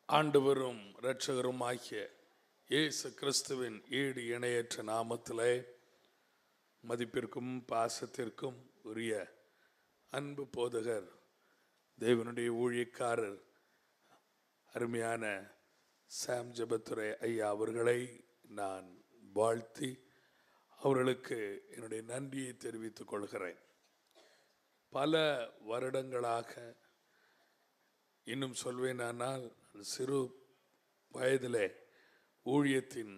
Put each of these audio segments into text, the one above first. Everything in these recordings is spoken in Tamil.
ஆண்டவரும் இரட்சகரும் ஆகிய இயேசு கிறிஸ்துவின் ஈடு இணையற்ற நாமத்திலே மதிப்பிற்கும் பாசத்திற்கும் உரிய அன்பு போதகர் தேவனுடைய ஊழியக்காரர் அருமையான சாம் ஜெபத்துரை ஐயா அவர்களை நான் வாழ்த்தி அவர்களுக்கு என்னுடைய நன்றியை தெரிவித்துக் கொள்கிறேன். பல வருடங்களாக, இன்னும் சொல்வேனானால் சிறு வயதிலே ஊழியத்தின்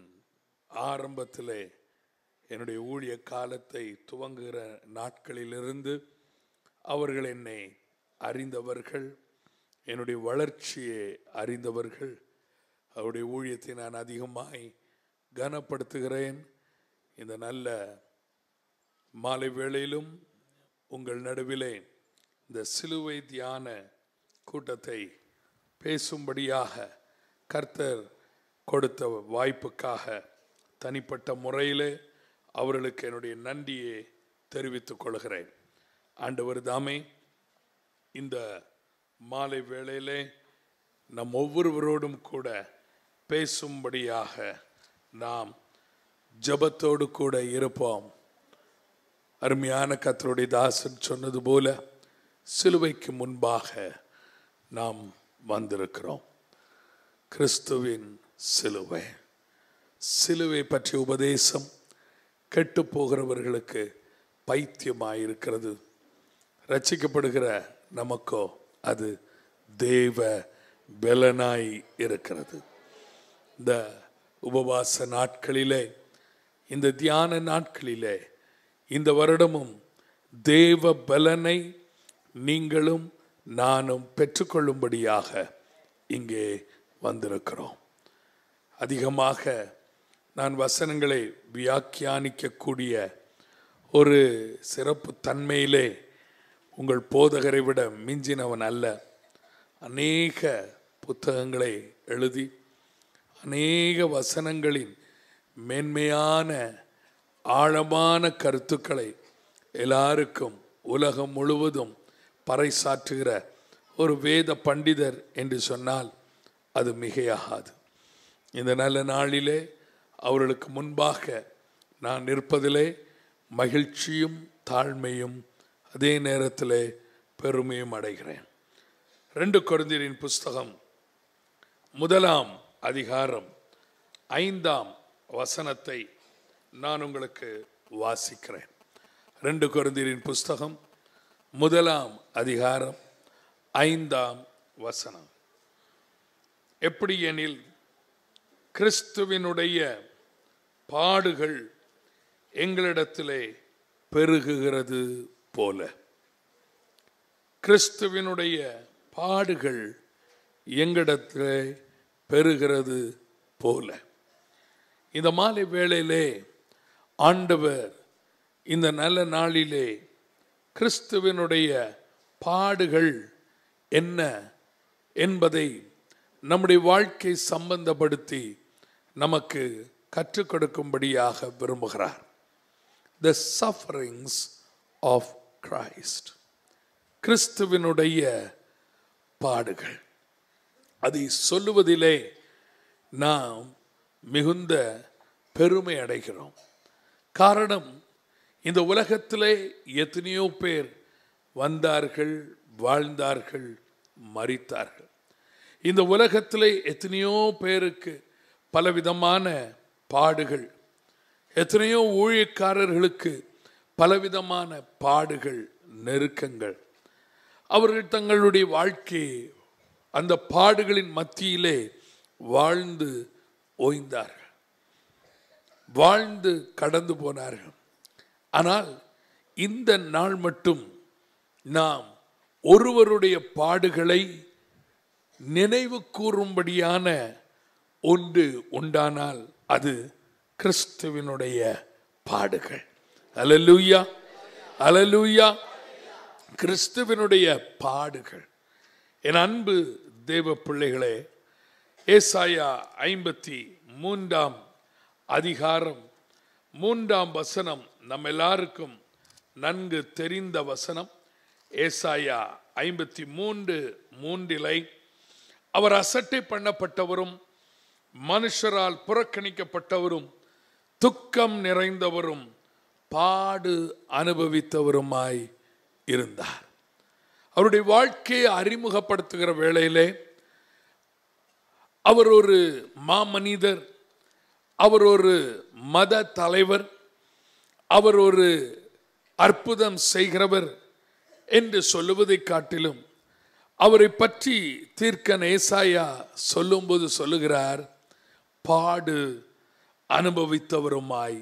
ஆரம்பத்திலே என்னுடைய ஊழிய காலத்தை துவங்குகிற நாட்களிலிருந்து அவர்கள் என்னை அறிந்தவர்கள், என்னுடைய வளர்ச்சியை அறிந்தவர்கள். அவருடைய ஊழியத்தை நான் அதிகமாய் கனப்படுத்துகிறேன். இந்த நல்ல மாலை வேளையிலும் உங்கள் நடுவிலே இந்த சிலுவை தியான கூட்டத்தை பேசும்படியாக கர்த்தர் கொடுத்த வாய்ப்புக்காக தனிப்பட்ட முறையிலே அவர்களுக்கு என்னுடைய நன்றியை தெரிவித்துக் கொள்கிறேன். ஆண்டவர் தாமே இந்த மாலை வேளையிலே நம் ஒவ்வொருவரோடும் கூட பேசும்படியாக நாம் ஜெபத்தோடு கூட இருப்போம். அருமையான கர்த்தருடைய தாசன் சொன்னது போல சிலுவைக்கு முன்பாக நாம் வந்திருக்கிறோம். கிறிஸ்துவின் சிலுவை, சிலுவை பற்றிய உபதேசம் கெட்டு போகிறவர்களுக்கு பைத்தியமாயிருக்கிறது. ரட்சிக்கப்படுகிற நமக்கோ அது தேவ பலனாய் இருக்கிறது. இந்த உபவாச நாட்களிலே, இந்த தியான நாட்களிலே, இந்த வருடமும் தேவ பலனை நீங்களும் நானும் பெற்றுக்கொள்ளும்படியாக இங்கே வந்திருக்கிறோம். அதிகமாக நான் வசனங்களை வியாக்கியானிக்கக்கூடிய ஒரு சிறப்பு தன்மையிலே உங்கள் போதகரை விட மிஞ்சினவன் அல்ல. அநேக புத்தகங்களை எழுதி அநேக வசனங்களின் மேன்மையான ஆழமான கருத்துக்களை எல்லாருக்கும் உலகம் முழுவதும் பறைசாற்றுகிற ஒரு வேத பண்டிதர் என்று சொன்னால் அது மிகையாகாது. இந்த நல்ல நாளிலே அவர்களுக்கு முன்பாக நான் நிற்பதிலே மகிழ்ச்சியும் தாழ்மையும் அதே நேரத்திலே பெருமையும் அடைகிறேன். 2 கொரிந்தியரின் புஸ்தகம் 1 அதிகாரம் 5 வசனத்தை நான் உங்களுக்கு வாசிக்கிறேன். 2 கொரிந்தியரின் புஸ்தகம் 1 அதிகாரம் 5 வசனம். எப்படி எனில், கிறிஸ்துவினுடைய பாடுகள் எங்களிடத்திலே பெருகுகிறது போல. கிறிஸ்துவினுடைய பாடுகள் எங்களிடத்திலே பெருகிறது போல. இந்த மாலை வேளையிலே ஆண்டவர் இந்த நல்ல நாளிலே கிறிஸ்துவினுடைய பாடுகள் என்ன என்பதை நம்முடைய வாழ்க்கை சம்பந்தப்படுத்தி நமக்கு கற்றுக் கொடுக்கும்படியாக விரும்புகிறார். The sufferings of Christ, கிறிஸ்துவினுடைய பாடுகள். அதை சொல்லுவதிலே நாம் மிகுந்த பெருமை அடைகிறோம். காரணம், இந்த உலகத்திலே எத்தனையோ பேர் வந்தார்கள், வாழ்ந்தார்கள், மரித்தார்கள். இந்த உலகத்திலே எத்தனையோ பேருக்கு பலவிதமான பாடுகள், எத்தனையோ ஊழியக்காரர்களுக்கு பலவிதமான பாடுகள், நெருக்கங்கள். அவர்கள் தங்களுடைய வாழ்க்கையை அந்த பாடுகளின் மத்தியிலே வாழ்ந்து ஓய்ந்தார்கள், வாழ்ந்து கடந்து போனார்கள். ஆனால் இந்த நாள் மட்டும் நாம் ஒருவருடைய பாடுகளை நினைவு கூறும்படியான ஒன்று உண்டானால் அது கிறிஸ்துவினுடைய பாடுகள். அல்லேலூயா, அல்லேலூயா. கிறிஸ்துவினுடைய பாடுகள். என் அன்பு தேவ பிள்ளைகளே, ஏசாயா 53 அதிகாரம் 3 வசனம் நம்ம எல்லாருக்கும் நன்கு தெரிந்த வசனம். ஏசாயா 53:3 அவர் அசட்டை பண்ணப்பட்டவரும் மனுஷரால் புறக்கணிக்கப்பட்டவரும் துக்கம் நிறைந்தவரும் பாடு அனுபவித்தவருமாய் இருந்தார். அவருடைய வாழ்க்கையை அறிமுகப்படுத்துகிற வேளையிலே அவர் ஒரு மாமனிதர், அவர் ஒரு மத தலைவர், அவர் ஒரு அற்புதம் செய்கிறவர் என்று சொல்லுவதை காட்டிலும் அவரை பற்றி தீர்க்கன் ஏசாயா சொல்லும்போது சொல்லுகிறார், பாடு அனுபவித்தவருமாய்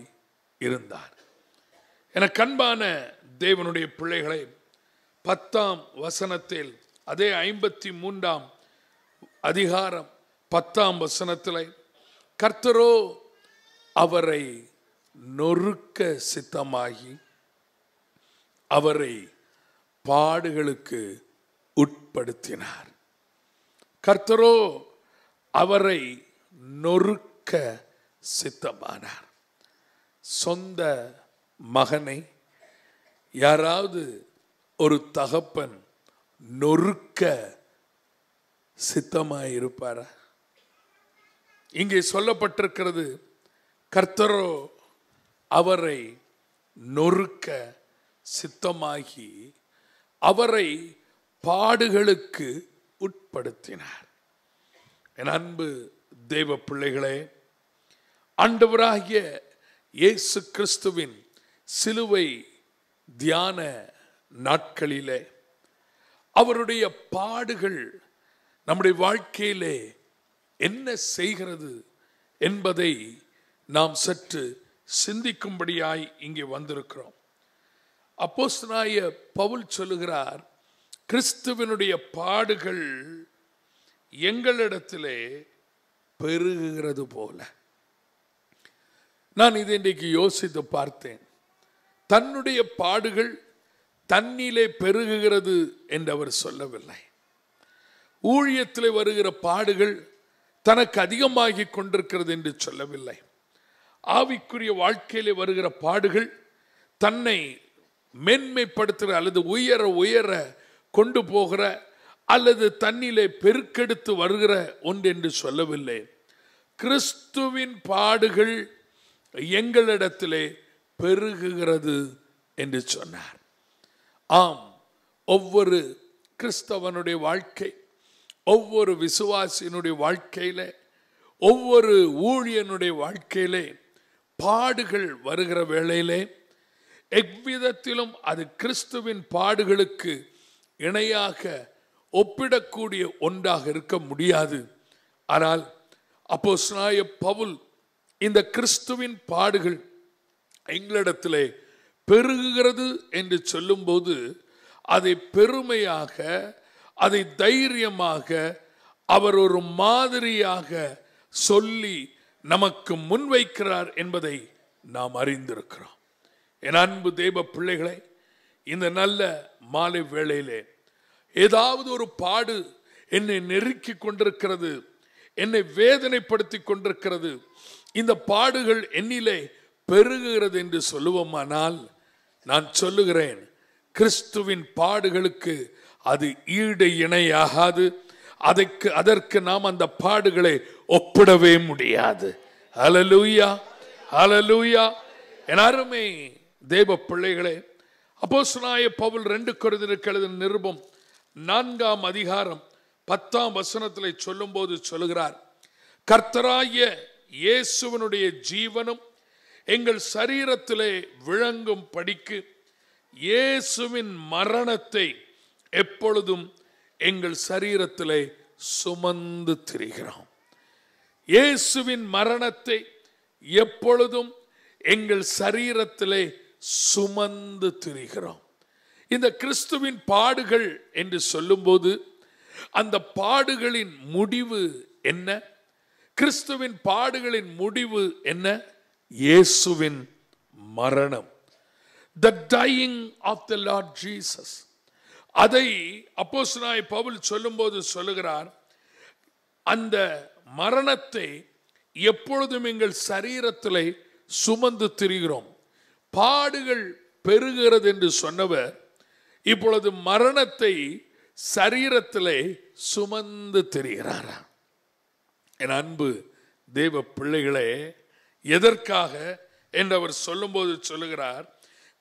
இருந்தார். என கண்பான தேவனுடைய பிள்ளைகளை 10ஆம் வசனத்தில், அதே 53ஆம் அதிகாரம் 10ஆம் வசனத்தில், கர்த்தரோ அவரை நொறுக்க சித்தமாகி அவரை பாடுகளுக்கு உட்படுத்தினார். கர்த்தரோ அவரை நொறுக்க சித்தமானார். சொந்த மகனை யாராவது ஒரு தகப்பன் நொறுக்க சித்தமாயிருப்பாரா? இங்கே சொல்லப்பட்டிருக்கிறது, கர்த்தரோ அவரை நொறுக்க சித்தமாகி அவரை பாடுகளுக்கு உட்படுத்தினார். என் அன்பு தேவ பிள்ளைகளே, ஆண்டவராகிய இயேசு கிறிஸ்துவின் சிலுவை தியான நாட்களிலே அவருடைய பாடுகள் நம்முடைய வாழ்க்கையிலே என்ன செய்கிறது என்பதை நாம் சற்று சிந்திக்கும்படியாய் இங்கே வந்திருக்கிறோம். அப்போஸ்தலனாகிய பவுல் சொல்லுகிறார், கிறிஸ்துவினுடைய பாடுகள் எங்களிடத்திலே பெருகுகிறது போல. நான் இதை இன்றைக்கு யோசித்து பார்த்தேன். தன்னுடைய பாடுகள் தன்னிலே பெருகுகிறது என்று அவர் சொல்லவில்லை. ஊழியத்திலே வருகிற பாடுகள் தனக்கு அதிகமாகி கொண்டிருக்கிறது என்று சொல்லவில்லை. ஆவிக்குரிய வாழ்க்கையிலே வருகிற பாடுகள் தன்னை மேன்மைப்படுத்துகிற அல்லது உயர உயர கொண்டு போகிற அல்லது தன்னிலே பெருக்கெடுத்து வருகிற ஒன்று என்று சொல்லவில்லை. கிறிஸ்துவின் பாடுகள் எங்களிடத்திலே பெருகுகிறது என்று சொன்னார். ஆம், ஒவ்வொரு கிறிஸ்தவனுடைய வாழ்க்கை, ஒவ்வொரு விசுவாசியினுடைய வாழ்க்கையில, ஒவ்வொரு ஊழியனுடைய வாழ்க்கையிலே பாடுகள் வருகிற வேளையிலே எவ்விதத்திலும் அது கிறிஸ்துவின் பாடுகளுக்கு இணையாக ஒப்பிடக்கூடிய ஒன்றாக இருக்க முடியாது. ஆனால் அப்போஸ்தலனாகிய பவுல் இந்த கிறிஸ்துவின் பாடுகள் எங்களிடத்திலே பெருகுகிறது என்று சொல்லும்போது அதை பெருமையாக, அதை தைரியமாக அவர் ஒரு மாதிரியாக சொல்லி நமக்கு முன்வைக்கிறார் என்பதை நாம் அறிந்திருக்கிறோம். என் அன்பு தேவ பிள்ளைகளை, இந்த நல்ல மாலை வேளையிலே ஏதாவது ஒரு பாடு என்னை நெருக்கி கொண்டிருக்கிறது, என்னை வேதனைப்படுத்தி கொண்டிருக்கிறது, இந்த பாடுகள் என்னிலே பெருகுகிறது என்று சொல்லுவோமானால், நான் சொல்லுகிறேன், கிறிஸ்துவின் பாடுகளுக்கு அது ஈடு இணையாகாது. அதற்கு நாம் அந்த பாடுகளை ஒப்பிடவே முடியாது. ஹல்லேலூயா, ஹல்லேலூயா. என் அருமை தேவ பிள்ளைகளே, அப்போஸ்தலனாகிய பவுல் 2 கொரிந்தியருக்கு எழுதின நிருபம் 4ஆம் அதிகாரம் 10ஆம் வசனத்தில் சொல்லும்போது சொல்லுகிறார், கர்த்தராகிய இயேசுவினுடைய ஜீவனும் எங்கள் சரீரத்திலே விளங்கும் படிக்கு இயேசுவின் மரணத்தை எப்பொழுதும் எங்கள் சரீரத்திலே சுமந்து திரிகிறோம். இயேசுவின் மரணத்தை எப்பொழுதும் எங்கள் சரீரத்திலே சுமந்து திரிகிறோம். இந்த கிறிஸ்துவின் பாடுகள் என்று சொல்லும்போது அந்த பாடுகளின் முடிவு என்ன? கிறிஸ்துவின் பாடுகளின் முடிவு என்ன? இயேசுவின் மரணம். The dying of the Lord Jesus. அதை அப்போஸ்தலனாகிய பவுல் சொல்லும்போது சொல்லுகிறார், அந்த மரணத்தை எப்பொழுதும் எங்கள் சரீரத்திலே சுமந்து திரிகிறோம். பாடுகள் பெருகிறது என்று சொன்னவர் இப்பொழுது மரணத்தை சரீரத்திலே சுமந்து திரிகிறாரா? என் அன்பு தேவ பிள்ளைகளே, எதற்காக என்று அவர் சொல்லும்போது சொல்லுகிறார்,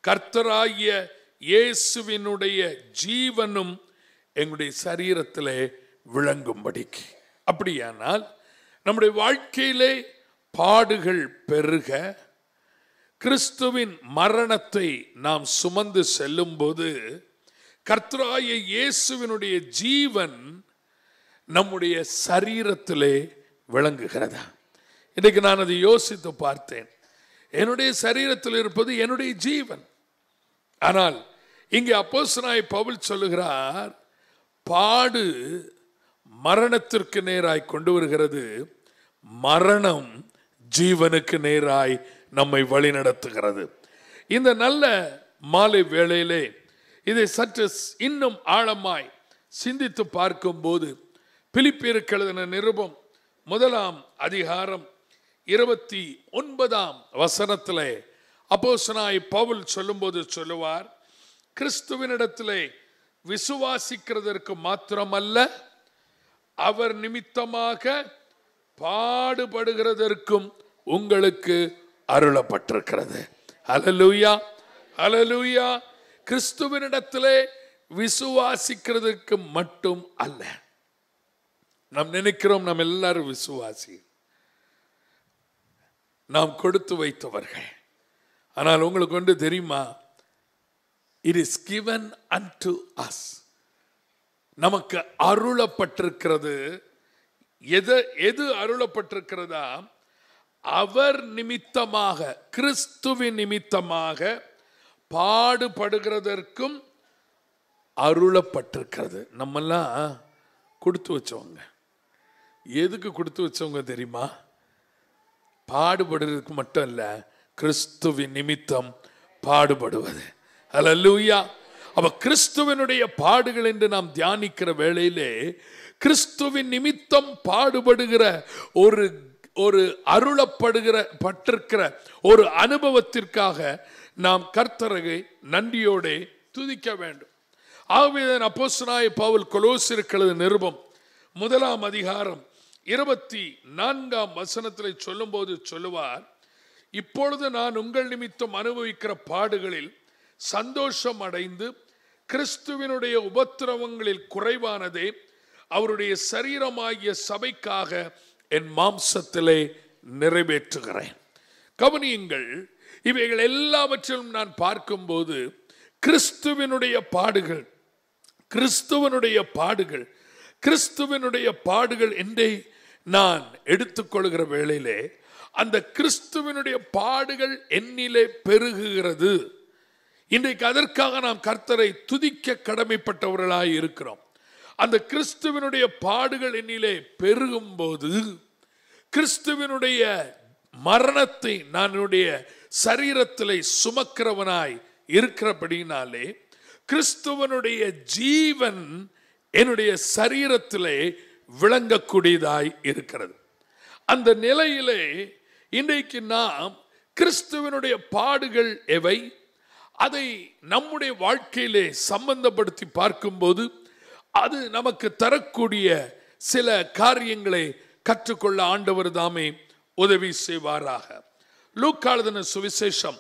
கர்த்தராகிய இயேசுவினுடைய ஜீவனும் எங்களுடைய சரீரத்திலே விளங்கும்படிக்கு. அப்படியானால் நம்முடைய வாழ்க்கையிலே பாடுகள் பெருக, கிறிஸ்துவின் மரணத்தை நாம் சுமந்து செல்லும் போது கர்த்தராகிய இயேசுவினுடைய ஜீவன் நம்முடைய சரீரத்திலே விளங்குகிறதா? இன்றைக்கு நான் அதை யோசித்து பார்த்தேன். என்னுடைய சரீரத்தில் இருப்பது என்னுடைய ஜீவன். ஆனால் இங்கே அப்போஸ்தலனாகிய பவுல் சொல்லுகிறார், பாடு மரணத்திற்கு நேராய் கொண்டு வருகிறது, மரணம் ஜீவனுக்கு நேராய் நம்மை வழிநடத்துகிறது. இந்த நல்ல மாலை வேளையிலே இதை சற்று இன்னும் ஆழமாய் சிந்தித்து பார்க்கும்போது பிலிப்பியருக்கு எழுதின நிருபம் 1 அதிகாரம் 29 அப்போஸ்தலனாகிய பவுல் சொல்லும்போது சொல்லுவார், கிறிஸ்துவினிடத்திலே விசுவாசிக்கிறதற்கு மாத்திரமல்ல, அவர் நிமித்தமாக பாடுபடுகிறதற்கும் உங்களுக்கு அருளப்பட்டிருக்கிறது. அல்லேலூயா, அல்லேலூயா. கிறிஸ்துவினிடத்திலே விசுவாசிக்கிறதுக்கு மட்டும் அல்ல. நாம் நினைக்கிறோம் நாம் எல்லாரும் விசுவாசி, நாம் கொடுத்து வைத்தவர்கள். ஆனால் உங்களுக்கு ஒன்று தெரியுமா? It is given unto us. நமக்கு அருளப்பட்டிருக்கிறது. எது அருளப்பட்டிருக்கிறதா? அவர் நிமித்தமாக, கிறிஸ்துவின் நிமித்தமாக பாடுபடுகிறதற்கும் அருளப்பட்டிருக்கிறது. நம்மெல்லாம் கொடுத்து வச்சவங்க. எதுக்கு கொடுத்து வச்சவங்க தெரியுமா? பாடுபடுறதுக்கு மட்டும் இல்ல, கிறிஸ்துவின் நிமித்தம் பாடுபடுவது. அல்லேலூயா. அப்ப கிறிஸ்துவனுடைய பாடுகள் என்று நாம் தியானிக்கிற வேளையிலே கிறிஸ்துவின் நிமித்தம் பாடுபடுகிற ஒரு அருளப்படுகிற பட்டிருக்கிற ஒரு அனுபவத்திற்காக நாம் கர்த்தரை நன்றியோடு துதிக்க வேண்டும். ஆகவே அப்போஸ்தலனாகிய பவுல் கொலோசியருக்கு எழுதின நிருபம் 1 அதிகாரம் 24 சொல்லும்போது சொல்லுவார், இப்பொழுது நான் உங்கள் நிமித்தம் அனுபவிக்கிற பாடுகளில் சந்தோஷம் அடைந்து கிறிஸ்துவினுடைய உபத்திரவங்களில் குறைவானதே அவருடைய சரீரமாகிய சபைக்காக என் மாம்சத்திலே நிறைவேற்றுகிறேன். கவனியுங்கள், இவைகள் எல்லாவற்றிலும் நான் பார்க்கும்போது கிறிஸ்துவினுடைய பாடுகள், கிறிஸ்துவனுடைய பாடுகள், கிறிஸ்துவனுடைய பாடுகள் என்றே நான் எடுத்துக்கொள்கிற வேளையிலே அந்த கிறிஸ்துவனுடைய பாடுகள் என்னிலே பெருகுகிறது. இன்றைக்கு அதற்காக நாம் கர்த்தரை துதிக்க கடமைப்பட்டவர்களாய் இருக்கிறோம். அந்த கிறிஸ்துவனுடைய பாடுகள் என்னிலே பெருகும் போது கிறிஸ்துவனுடைய மரணத்தை நான் என்னுடைய சரீரத்திலே சுமக்கிறவனாய் இருக்கிறபடினாலே கிறிஸ்துவனுடைய ஜீவன் என்னுடைய சரீரத்திலே விளங்கக்கூடியதாய் இருக்கிறது. அந்த நிலையிலே இன்றைக்கு நாம் கிறிஸ்துவனுடைய பாடுகள் எவை, அதை நம்முடைய வாழ்க்கையிலே சம்பந்தப்படுத்தி பார்க்கும்போது அது நமக்கு தரக்கூடிய சில காரியங்களை கற்றுக்கொள்ள ஆண்டவர் தாமே உதவி செய்வாராக. லூக்கா எழுதின சுவிசேஷம்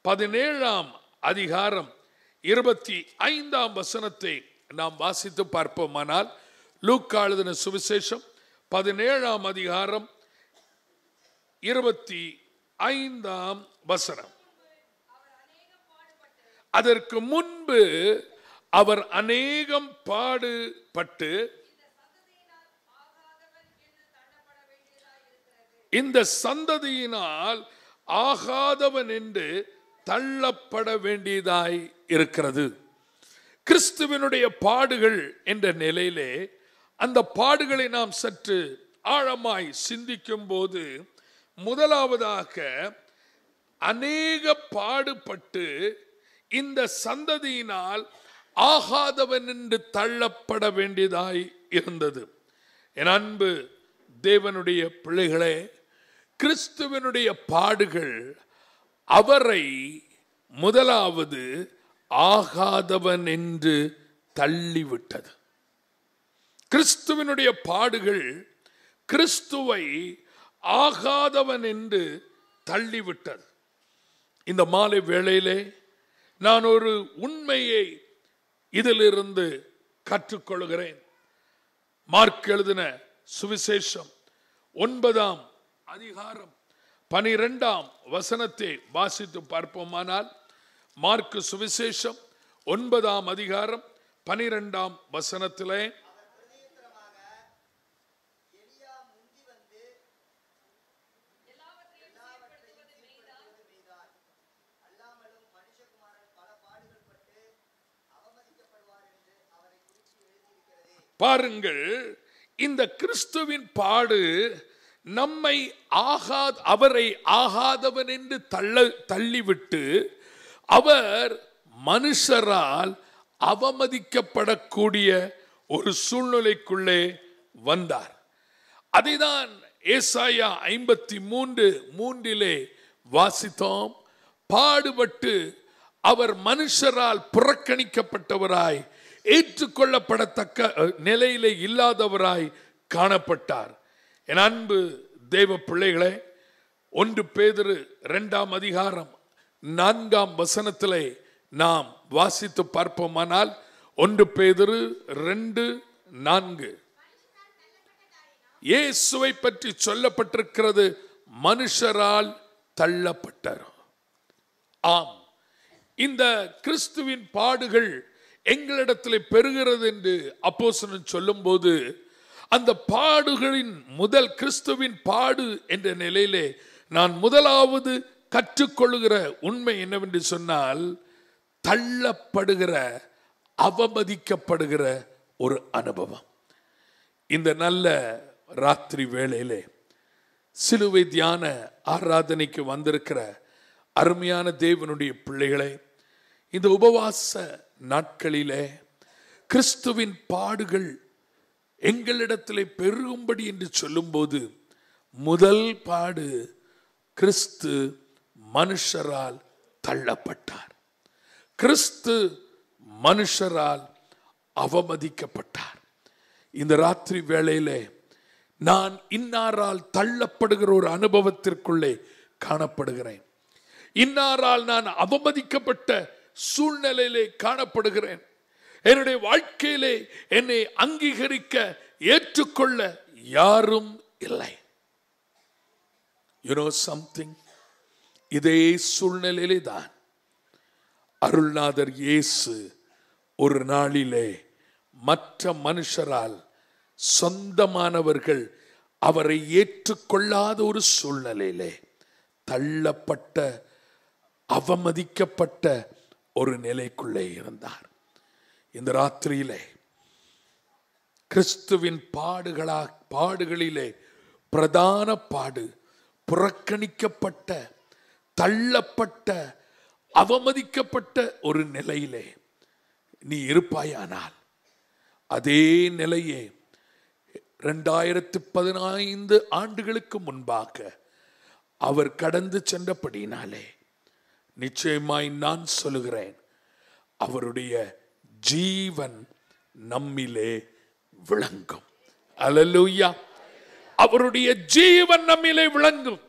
17 அதிகாரம் 25 நாம் வாசித்து பார்ப்போமானால், லூக்கா எழுதின சுவிசேஷம் 17 அதிகாரம் 25 அதற்கு முன்பு அவர் அநேகம் பாடுபட்டு இந்த சந்ததியினால் ஆகாதவன் என்று தள்ளப்பட வேண்டியதாய் இருக்கிறது. கிறிஸ்துவனுடைய பாடுகள் என்ற நிலையிலே அந்த பாடுகளை நாம் சற்று ஆழமாய் சிந்திக்கும் போது முதலாவதாக அநேக பாடுபட்டு இந்த சந்ததியினால் ஆகாதவன் என்று தள்ளப்பட வேண்டியதாய் இருந்தது. என் அன்பு தேவனுடைய பிள்ளைகளே, கிறிஸ்துவனுடைய பாடுகள் அவரை முதலாவது ஆகாதவன் என்று தள்ளிவிட்டது. கிறிஸ்துவினுடைய பாடுகள் கிறிஸ்துவை ஆகாதவன் என்று தள்ளிவிட்டது. இந்த மாலை வேளையிலே நான் ஒரு உண்மையை இதிலிருந்து கற்றுக்கொள்கிறேன். மார்க் எழுதின சுவிசேஷம் 9ஆம் அதிகாரம் 12ஆம் வசனத்தை வாசித்து பார்ப்போமானால், மார்க் சுவிசேஷம் 9ஆம் அதிகாரம் 12ஆம் வசனத்திலே, பாருங்கள், இந்த கிறிஸ்துவின் பாடு நம்மை அவரை ஆகாதவன் என்று தள்ளிவிட்டு அவர் மனுஷரால் அவமதிக்கப்படக்கூடிய ஒரு சூழ்நிலைக்குள்ளே வந்தார். அதைதான் ஏசாயா 53:3 வாசித்தோம். பாடுபட்டு அவர் மனுஷரால் புறக்கணிக்கப்பட்டவராய் ஏற்றுக்கொள்ளப்படத்தக்க நிலையிலே இல்லாதவராய் காணப்பட்டார். என் அன்பு தேவ பிள்ளைகளே, 1 பேதுரு 2ஆம் அதிகாரம் 4ஆம் வசனத்திலே நாம் வாசித்து பார்ப்போமானால், 1 பேதுரு 2:4 இயேசுவை பற்றி சொல்லப்பட்டிருக்கிறது, மனுஷரால் தள்ளப்பட்டார். ஆம், இந்த கிறிஸ்துவின் பாடுகள் எங்களிடத்தில் பெறுகிறது என்று அப்போஸ்தலன் சொல்லும் போது, அந்த பாடுகளின் முதல் கிறிஸ்துவின் பாடு என்ற நிலையிலே நான் முதலாவது கற்றுக்கொள்ளுகிற உண்மை என்னவென்று சொன்னால், தள்ளப்படுகிற, அவமதிக்கப்படுகிற ஒரு அனுபவம். இந்த நல்ல ராத்திரி வேளையிலே சிலுவை தியான ஆராதனைக்கு வந்திருக்கிற அருமையான தேவனுடைய பிள்ளைகளை, இந்த உபவாச நாட்களிலே கிறிஸ்துவின் பாடுகள் எங்களிடத்திலே பெருகும்படி என்று சொல்லும்போது, முதல் பாடு கிறிஸ்து மனுஷரால் தள்ளப்பட்டார். கிறிஸ்து மனுஷரால் அவமதிக்கப்பட்டார். இந்த ராத்திரி வேளையிலே நான் இன்னாரால் தள்ளப்படுகிற ஒரு அனுபவத்திற்குள்ளே காணப்படுகிறேன். இன்னாரால் நான் அவமதிக்கப்பட்ட சூழ்நிலையிலே காணப்படுகிறேன். என்னுடைய வாழ்க்கையிலே என்னை அங்கீகரிக்க, ஏற்றுக்கொள்ள யாரும் இல்லை. You know something? இதே சூழ்நிலையிலே தான் அருள்நாதர் இயேசு ஒரு நாளிலே மற்ற மனுஷரால், சொந்தமானவர்கள் அவரை ஏற்றுக்கொள்ளாத ஒரு சூழ்நிலையிலே தள்ளப்பட்ட, அவமதிக்கப்பட்ட ஒரு நிலைக்குள்ளே இருந்தார். இந்த ராத்திரியிலே கிறிஸ்துவின் பாடுகளிலே பிரதான பாடு புறக்கணிக்கப்பட்ட, தள்ளப்பட்ட, அவமதிக்கப்பட்ட ஒரு நிலையிலே நீ இருப்பாயானால், அதே நிலையே 2015 ஆண்டுகளுக்கு முன்பாக அவர் கடந்து சென்றபடினாலே நிச்சயமாய் நான் சொல்லுகிறேன், அவருடைய ஜீவன் நம்மிலே விளங்கும். அல்லேலூயா! அவருடைய ஜீவன் நம்மிலே விளங்கும்.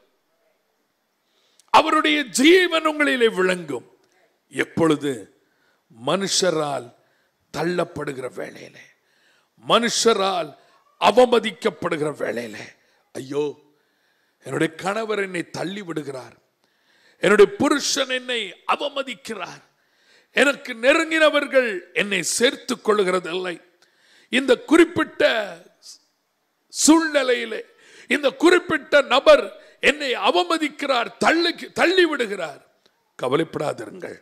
அவருடைய ஜீவன் உங்களிலே விளங்கும். எப்பொழுது? மனுஷரால் தள்ளப்படுகிற வேளையிலே, மனுஷரால் அவமதிக்கப்படுகிற வேளையிலே. ஐயோ, என்னுடைய கணவர் என்னை தள்ளி விடுகிறார், என்னுடைய புருஷன் என்னை அவமதிக்கிறார், எனக்கு நெருங்கினவர்கள் என்னை சேர்த்துக் கொள்ளுகிறதில்லை, இந்த குறிப்பிட்ட சூழ்நிலையிலே இந்த குறிப்பிட்ட நபர் என்னை அவமதிக்கிறார், தள்ளி விடுகிறார். கவலைப்படாதிருங்கள்.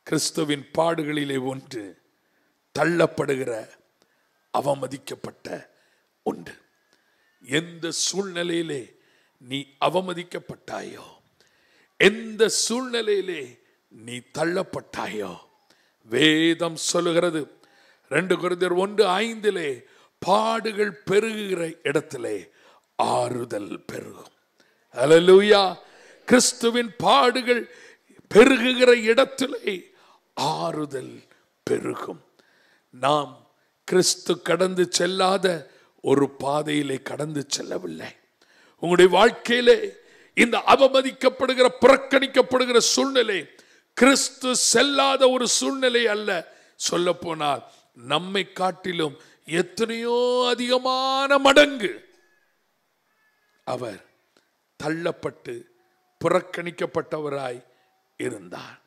கிறிஸ்துவின் பாடுகளிலே ஒன்று தள்ளப்படுகிற, அவமதிக்கப்பட்ட ஒன்று. எந்த சூழ்நிலையிலே நீ அவமதிக்கப்பட்டாயோ, எந்த சூழ்நிலையிலே நீ தள்ளப்பட்டாயோ, வேதம் சொல்லுகிறது 2 கொரிந்தியர் 1:5 பாடுகள் பெருகுகிற இடத்திலே ஆறுதல் பெருகும். அல்லேலூயா! கிறிஸ்துவின் பாடுகள் பெருகுகிற இடத்திலே ஆறுதல் பெருகும். நாம் கிறிஸ்து கடந்து செல்லாத ஒரு பாதையிலே கடந்து செல்லவில்லை. உங்களுடைய வாழ்க்கையிலே இந்த அவமதிக்கப்படுகிற புறக்கணிக்கப்படுகிற சூழ்நிலை கிறிஸ்து செல்லாத ஒரு சூழ்நிலை அல்ல. சொல்ல போனால் நம்மை காட்டிலும் எத்தனையோ அதிகமான மடங்கு அவர் தள்ளப்பட்டு புறக்கணிக்கப்பட்டவராய் இருந்தார்.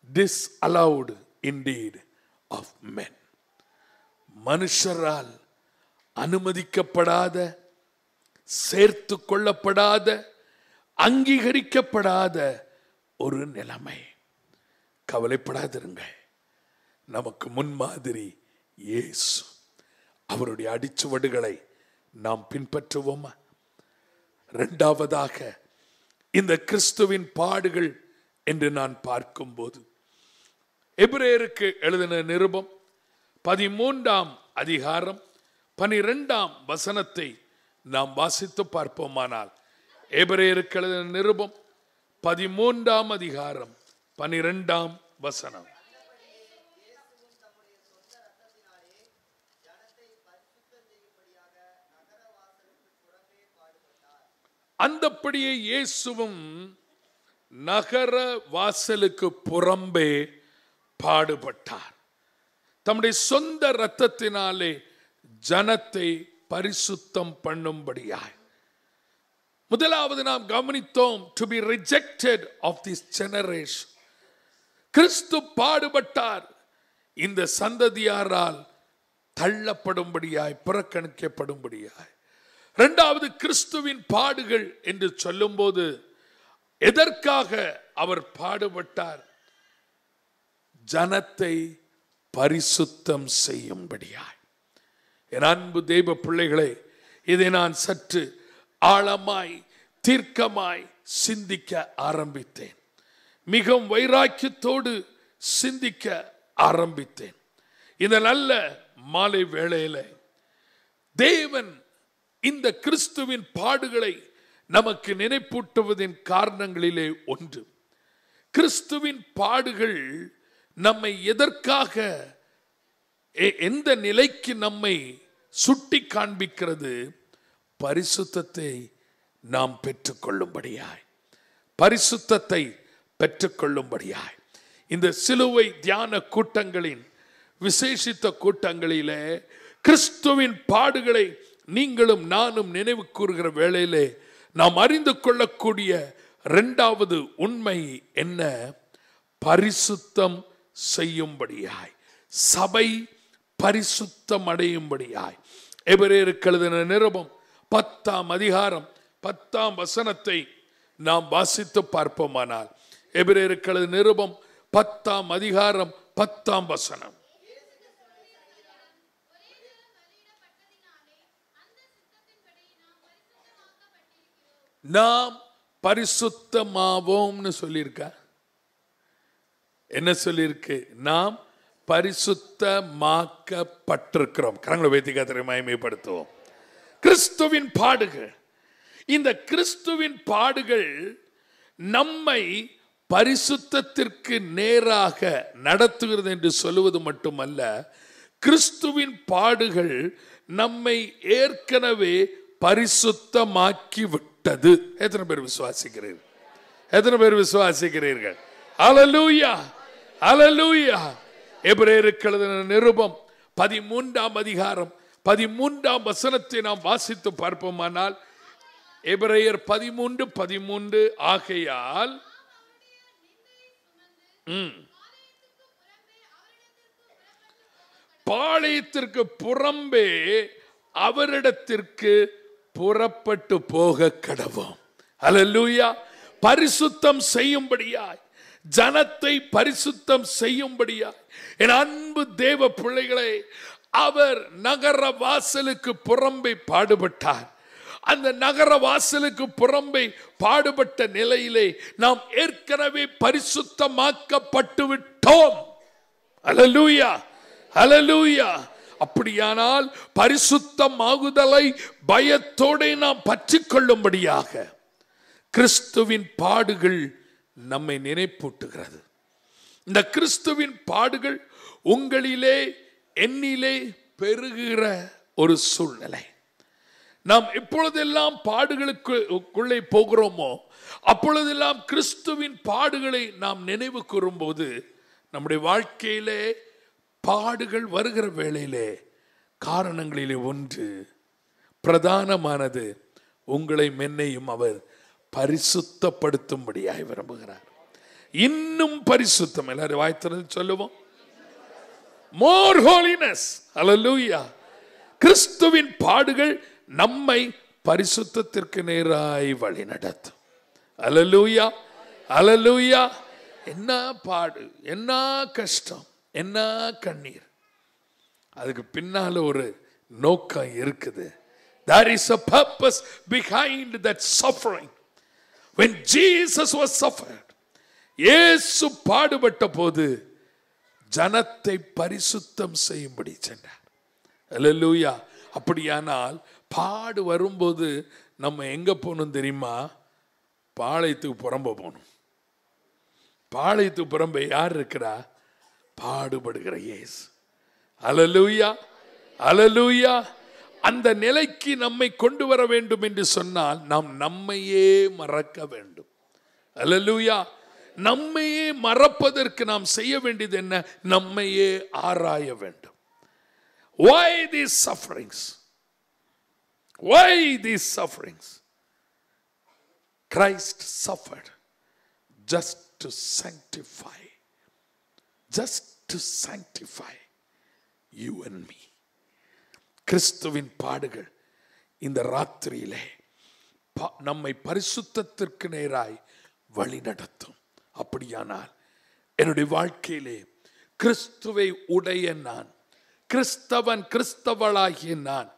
disallowed indeed of men. மனுஷரால் அனுமதிக்கப்படாத, சேர்த்து கொள்ளப்படாத, அங்கீகரிக்கப்படாத ஒரு நிலைமை. கவலைப்படாதிருங்கள். நமக்கு முன்மாதிரி இயேசு. அவருடைய அடிச்சுவடுகளை நாம் பின்பற்றுவோமா? இரண்டாவதாக இந்த கிறிஸ்துவின் பாடுகள் என்று நான் பார்க்கும்போது எபிரேயருக்கு எழுதின நிருபம் 13ஆம் அதிகாரம் 12ஆம் வசனத்தை நாம் வாசித்து பார்ப்போமானால், எபிரேயருக்கு எழுதின நிருபம் 13ஆம் அதிகாரம் 12ஆம் வசனம். அந்தப்படியே இயேசுவும் நகர வாசலுக்கு புறம்பே பாடுபட்டார். தம்முடைய சொந்த இரத்தத்தினாலே ஜனத்தை பரிசுத்தம் பண்ணும்படியாய். முதலாவது நாம் கவனித்தோம், to be rejected of this generation. கிறிஸ்து பாடுபட்டார் இந்த சந்ததியாரால் தள்ளப்படும்படியாய், புறக்கணிக்கப்படும்படியாய். இரண்டாவது, கிறிஸ்துவின் பாடுகள் என்று சொல்லும்போது எதற்காக அவர் பாடுபட்டார்? ஜனத்தை பரிசுத்தம் செய்யும்படியாய். என் அன்பு தெய்வ பிள்ளைகளே, இதை நான் சற்று ஆழமாய் தீர்க்கமாய் சிந்திக்க ஆரம்பித்தேன். மிகவும் வைராக்கியத்தோடு சிந்திக்க ஆரம்பித்தேன். இந்த நல்ல மாலை வேளையில தேவன் இந்த கிறிஸ்துவின் பாடுகளை நமக்கு நினைப்பூட்டுவதின் காரணங்களிலே ஒன்று, கிறிஸ்துவின் பாடுகள் நம்மை எதற்காக, எந்த நிலைக்கு நம்மை சுட்டி காண்பிக்கிறது? பரிசுத்தத்தை நாம் பெற்றுக்கொள்ளும்படியாய், பரிசுத்தத்தை பெற்றுக்கொள்ளும்படியாய். இந்த சிலுவை தியான கூட்டங்களின் விசேஷித்த கூட்டங்களிலே கிறிஸ்துவின் பாடுகளை நீங்களும் நானும் நினைவு கூறுகிற வேளையிலே நாம் அறிந்து கொள்ளக்கூடிய இரண்டாவது உண்மை என்ன? பரிசுத்தம் செய்யும்படியாய், சபை பரிசுத்தம் அடையும்படியாய். எபிரேயருக்கு எழுதின நிருபம் 10ஆம் அதிகாரம் 10ஆம் வசனத்தை நாம் வாசித்து பார்ப்போமானால், எபிரேயருக்கு எழுதின நிருபம் 10ஆம் அதிகாரம் 10ஆம் வசனம். நாம் பரிசுத்தமாவோம்னு சொல்லியிருக்க. என்ன சொல்லியிருக்கு? நாம் பரிசுத்தமாக்கப்பட்டிருக்கிறோம். கரங்களை வைத்து கர்த்தரை மகிமைப்படுத்துவோம். கிறிஸ்துவின் பாடுகள், இந்த கிறிஸ்துவின் பாடுகள் நம்மை பரிசுத்தத்திற்கு நேராக நடத்துகிறது என்று சொல்லுவது மட்டுமல்ல, கிறிஸ்துவின் பாடுகள் நம்மை ஏற்கனவே பரிசுத்தமாக்கி விட்டது. எத்தனை பேர் விசுவாசிக்கிறீர்கள்? எத்தனை பேர் விசுவாசிக்கிறீர்கள்? ஹல்லேலூயா, ஹல்லேலூயா. எபிரேயருக்கு எழுதின நிருபம் 13ஆம் அதிகாரம் 13ஆம் வசனத்தை நாம் வாசித்து பார்ப்போமானால், எபிரேயர் 13:13 ஆகையால் பாளையத்திற்கு புறம்பே அவரிடத்திற்கு புறப்பட்டு போக கடவோம். ஹல்லேலூயா. பரிசுத்தம் செய்யும்படியாய், ஜனத்தை பரிசுத்தம் செய்யும்படியாய். என் அன்பு தேவ பிள்ளைகளே, அவர் நகர வாசலுக்கு புறம்பே பாடுபட்டார். அந்த நகர வாசலுக்கு புறம்பே பாடுபட்ட நிலையிலே நாம் ஏற்கனவே பரிசுத்தமாக்கப்பட்டு விட்டோம். ஹல்லேலூயா, ஹல்லேலூயா. அப்படியானால் பரிசுத்தமாகுதலை பயத்தோட நாம் பற்றிக் கொள்ளும்படியாக கிறிஸ்துவின் பாடுகள் நம்மை நினைப்பூட்டுகிறது. இந்த கிறிஸ்துவின் பாடுகள் உங்களிலே என்னிலே பெருகிற ஒரு சூழ்நிலை. நாம் எப்பொழுதெல்லாம் பாடுகளுக்குள்ளே போகிறோமோ அப்பொழுதெல்லாம் கிறிஸ்துவின் பாடுகளை நாம் நினைவு கூறும்போது நம்முடைய வாழ்க்கையிலே பாடுகள் வருகிற வேளையிலே காரணங்களிலே ஒன்று பிரதானமானது, உங்களை மென்னையும் அவர் பரிசுத்தப்படுத்தும்படியாய் விரும்புகிறார். இன்னும் பரிசுத்தம். எல்லாரும் வாய்த்திருந்து சொல்லுவோம், more holiness. Hallelujah. கிறிஸ்துவின் பாடுகள் நம்மை பரிசுத்தத்திற்கு நேராய் வழி நடத்தும். Hallelujah. Hallelujah. என்ன பாடு, என்ன கஷ்டம், என்ன கண்ணீர், அதுக்கு பின்னால ஒரு நோக்கம் இருக்குது. There is a purpose behind that suffering. When Jesus was suffered, இயேசு பாடுபட்ட போது ஜனத்தை பரிசுத்தம் செய்யும்படி சென்றார். அல்லேலூயா. அப்படியானால் பாடு வரும்போது நம்ம எங்க போகணும் தெரியுமா? பாளையத்துக்கு புறம்ப போகணும். பாளையத்துக்கு புறம்ப யார் இருக்கிறா? பாடுபடுகிற இயேசு. அல்லேலூயா. அல்லேலூயா. அந்த நிலைக்கு நம்மை கொண்டு வர வேண்டும் என்று சொன்னால் நாம் நம்மையே மறக்க வேண்டும். அல்லேலூயா. நம்மையே மறப்பதற்கு நாம் செய்ய வேண்டியது என்ன? நம்மையே ஆராய வேண்டும். Why these sufferings? Why these sufferings? Christ suffered just to sanctify, just to sanctify you and me. கிறிஸ்துவின் பாடுகள் இந்த ராத்திரியிலே நம்மை பரிசுத்தத்திற்கு நேராய் வழி நடத்தும். அப்படியானால் என்னுடைய வாழ்க்கையிலே கிறிஸ்துவை உடைய நான், கிறிஸ்தவன் கிறிஸ்தவளாகிய நான்,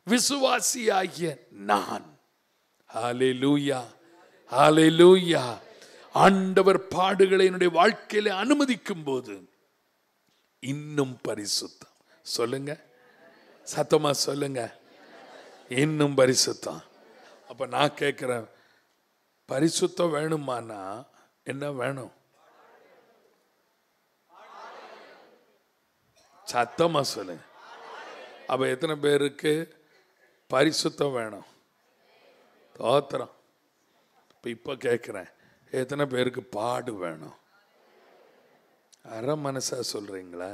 விசுவாசியாகிய நான், ஹல்லேலூயா, ஹல்லேலூயா, ஆண்டவர் பாடுகளை என்னுடைய வாழ்க்கையிலே அனுமதிக்கும் போது இன்னும் பரிசுத்தம். சொல்லுங்க, சத்தமா சொல்லுங்க, இன்னும் பரிசுத்தம். அப்ப நான் கேட்கிறேன், பரிசுத்தம் வேணுமானா என்ன வேணும்? சத்தமா சொல்லுங்க. அப்ப எத்தனை பேருக்கு பரிசுத்தம் வேணும்? தோத்திரம். இப்ப கேட்கிறேன், எத்தனை பேருக்கு பாடு வேணும்? அரை மனசா சொல்றீங்களா?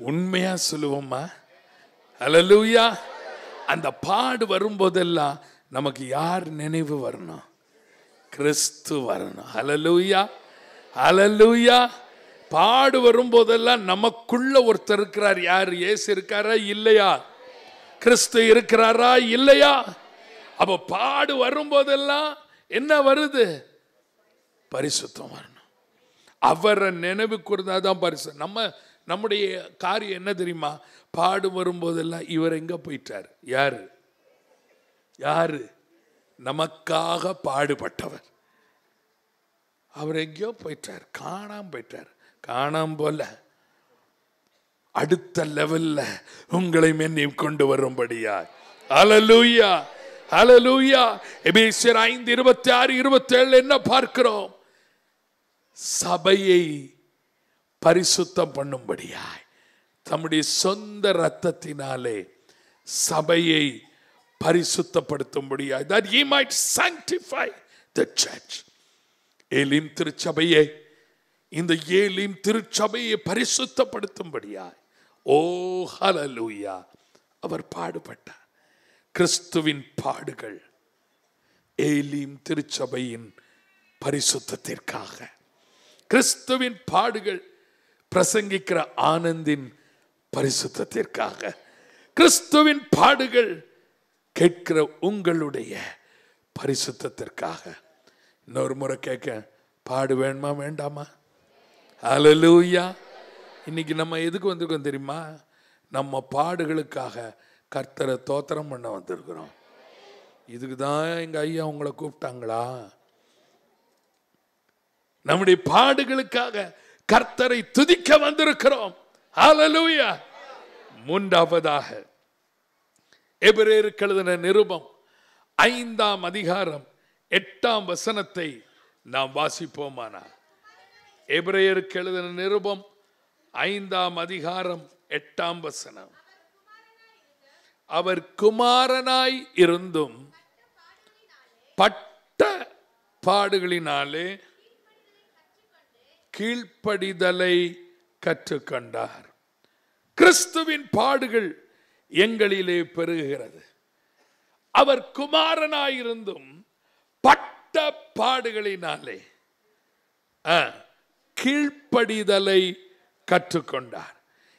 உண்மையா சொல்லுவோமா? அல்லேலூயா. அந்த பாடு வரும்போதெல்லாம் நமக்கு யார் நினைவு வரணும்? கிறிஸ்து வரணும். அல்லேலூயா, அல்லேலூயா. பாடு வரும்போதெல்லாம் நமக்குள்ள ஒருத்தர் இருக்கிறார். யார்? இயேசு இருக்காரா இல்லையா? கிறிஸ்து இருக்கிறாரா இல்லையா? அப்ப பாடு வரும்போதெல்லாம் என்ன வருது? பரிசுத்தம் வரணும். அவரை நினைவு கூர்ந்தாதான் பரிசுத்தம். நம்முடைய காரியம் என்ன தெரியுமா? பாடு வரும்போதெல்லாம் இவர் எங்க போயிட்டார்? யாரு? யாரு? நமக்காக பாடுபட்டவர். அவர் எங்கேயோ போயிட்டார், காணாம போயிட்டார். காணாம போல அடுத்த லெவல்ல உங்களை மென்னி கொண்டு வரும்படியா. ஹல்லேலூயா, ஹல்லேலூயா. எபேசியர் 5:26-27 என்ன பார்க்கிறோம்? சபையை பரிசுத்தம் பண்ணும்படியாய் தம்முடைய சொந்த இரத்தத்தினாலே சபையை பரிசுத்தப்படுத்தும்படியாய், that he might sanctify the church. Elim திருச்சபையை, இந்த ஏலிம் திருச்சபையை பரிசுத்தப்படுத்தும்படியாய், ஓ ஹல்லேலூயா, அவர் பாடுபட்டார். கிறிஸ்துவின் பாடுகள் ஏலிம் திருச்சபையின் பரிசுத்தத்திற்காக. கிறிஸ்துவின் பாடுகள் பிரசங்கிக்கிற ஆனந்தின் பரிசுத்தத்திற்காக. கிறிஸ்துவின் பாடுகள் கேட்கிற உங்களுடைய பரிசுத்தத்திற்காக. இன்னொரு முறை கேட்க, பாடு வேணுமா வேண்டாமா? ஹல்லேலூயா. இன்னைக்கு நம்ம எதுக்கு வந்திருக்கோம் தெரியுமா? நம்ம பாடுகளுக்காக கர்த்தரை தோத்திரம் பண்ண வந்திருக்கிறோம். இதுக்கு தான் எங்க ஐயா உங்களை கூப்பிட்டாங்களா? நம்முடைய பாடுகளுக்காக கர்த்தரை துதிக்க வந்திருக்கிறோம். ஹல்லேலூயா. மூன்றாவதாக எபிரேயருக்கு எழுதின நிருபம் 5:8 நாம் வாசிப்போமானா? எபிரேயருக்கு எழுதின நிருபம் 5ஆம் அதிகாரம் 8ஆம் வசனம். அவர் குமாரனாய் இருந்தும் பட்ட பாடுகளினாலே கீழ்ப்படிதலை கற்றுக்கொண்டார். கிறிஸ்துவின் பாடுகள் எங்களிலே பெருகுகிறது. அவர் குமாரனாயிருந்தும் பட்ட பாடுகளினாலே கீழ்ப்படிதலை கற்றுக்கொண்டார்.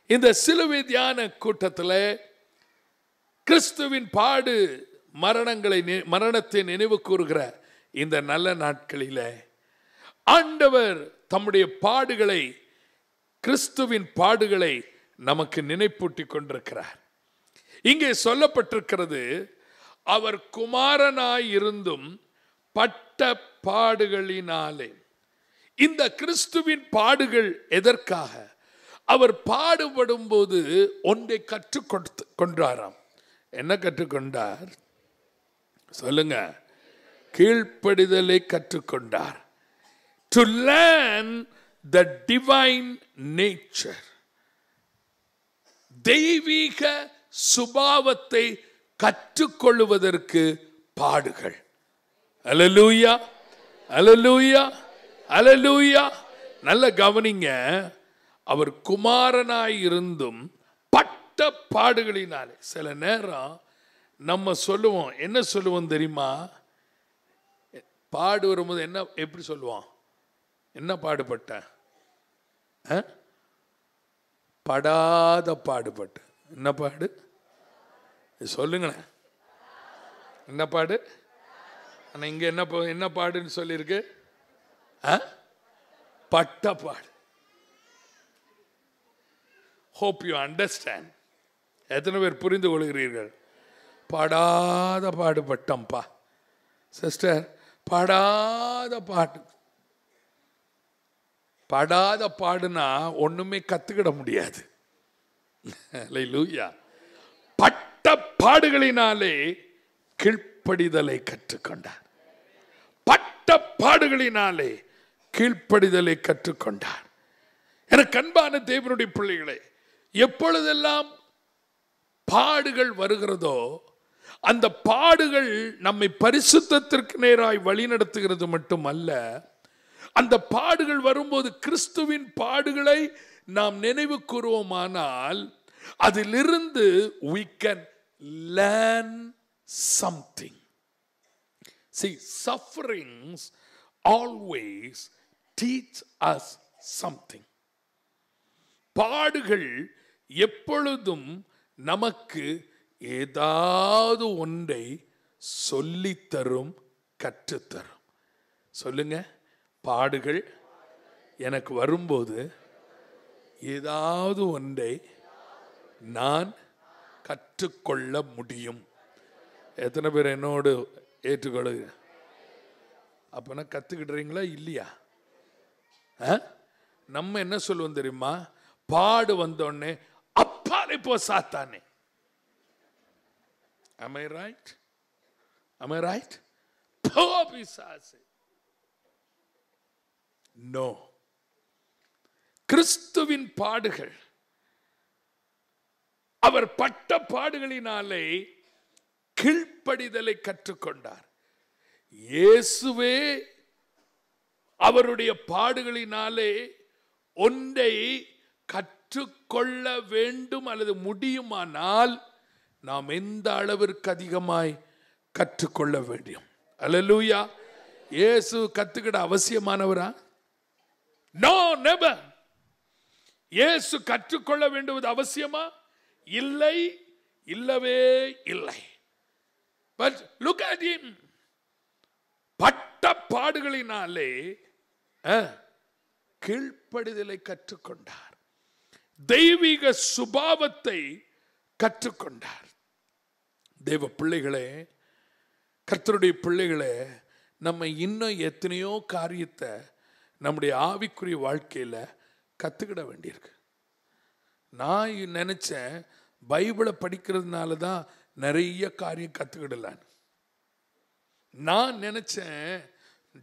இந்த சிலுவை தியான கூட்டத்தில் கிறிஸ்துவின் பாடு மரணத்தை நினைவு கூறுகிற இந்த நல்ல நாட்களில் ஆண்டவர் தம்முடைய பாடுகளை, கிறிஸ்துவின் பாடுகளை நமக்கு நினைப்பூட்டி கொண்டிருக்கிறார். இங்கே சொல்லப்பட்டிருக்கிறது, அவர் குமாரனாய் இருந்தும் பட்ட பாடுகளினாலே. இந்த கிறிஸ்துவின் பாடுகள் எதற்காக? அவர் பாடுபடும் போது ஒன்றை கற்றுக்கொண்டாராம். என்ன கற்றுக்கொண்டார் சொல்லுங்க? கீழ்ப்படிதலை கற்றுக்கொண்டார். To learn the divine nature, தெய்வீக சுபாவத்தை கற்றுக்கொள்வதற்கு பாடுகள். அல்லேலூயா, அல்லேலூயா, அல்லேலூயா. நல்ல கவனிங்க. அவர் குமாரனாய் இருந்தும் பட்ட பாடுகளினாலே. சில நேரம் நம்ம சொல்லுவோம், என்ன சொல்லுவோம் தெரியுமா? பாடு வரும்போது என்ன, எப்படி சொல்லுவோம்? என்ன பாடுபட்ட? படாத பாடுபட்ட. என்ன பாடு சொல்லுங்களேன்? என்ன பாடு? ஆனால் இங்கே என்ன பாடுன்னு சொல்லியிருக்கு? பட்ட பாடு. Hope you understand. எத்தனை பேர் புரிந்து கொள்கிறீர்கள்? படாத பாடுபட்டம்பா சிஸ்டர். படாத பாடு. படாத பாடுனா ஒண்ணுமே கத்துக்கிட முடியாது. அல்லேலூயா. பட்ட பாடுகளினாலே கீழ்ப்படிதலை கற்றுக்கொண்டார். பட்ட பாடுகளினாலே கீழ்ப்படிதலை கற்றுக்கொண்டார். எனக்கு அன்பான தேவனுடைய பிள்ளைகளே, எப்பொழுதெல்லாம் பாடுகள் வருகிறதோ அந்த பாடுகள் நம்மை பரிசுத்தத்திற்கு நேராய் வழிநடத்துகிறது மட்டுமல்ல, அந்த பாடுகள் வரும்போது கிறிஸ்துவின் பாடுகளை நாம் நினைவு கூறுவோமானால் அதிலிருந்து we can learn something. See, sufferings always teach us something. பாடுகள் எப்பொழுதும் நமக்கு ஏதாவது ஒன்றை சொல்லித்தரும், கற்றுத்தரும். சொல்லுங்க, பாடுகள் எனக்கு வரும்போது ஏதாவது ஒன்றை நான் கற்றுக்கொள்ள முடியும். எத்தனை பேர் என்னோடு ஏற்றுக்கொள்ளுங்க? அப்பனா கத்துக்கிடுறீங்களா இல்லையா? நம்ம என்ன சொல்லுவோம் தெரியுமா? பாடு வந்தோடனே அப்பாலே போ சாத்தானே. Am I right? Am I right? போ பிசாசு. No. கிறிஸ்துவின் பாடுகள், அவர் பட்ட பாடுகளினாலே கீழ்ப்படிதலை கற்றுக்கொண்டார். இயேசுவே அவருடைய பாடுகளினாலே ஒன்றை கற்றுக்கொள்ள வேண்டும் அல்லது முடியுமானால் நாம் எந்த அளவிற்கு அதிகமாய் கற்றுக்கொள்ள வேண்டும். அல்லேலூயா. இயேசு கத்துக்கிட அவசியமானவரா? No, never. இயேசு கற்றுக்கொள்ள வேண்டுவது அவசியமா? இல்லை, இல்லவே இல்லை. But look at him. பட்ட பாடுகளினாலே கீழ்ப்படிதலை கற்றுக்கொண்டார். தெய்வீக சுபாவத்தை கற்றுக்கொண்டார். தேவ பிள்ளைகளே, கர்த்தருடைய பிள்ளைகளே, நம்ம இன்னும் எத்தனையோ காரியத்தை நம்முடைய ஆவிக்குரிய வாழ்க்கையில் கற்றுக்கிட வேண்டியிருக்கு. நான் நினச்சேன் பைபிளை படிக்கிறதுனால தான் நிறைய காரியம் கற்றுக்கிடலான்னு. நான் நினச்சேன்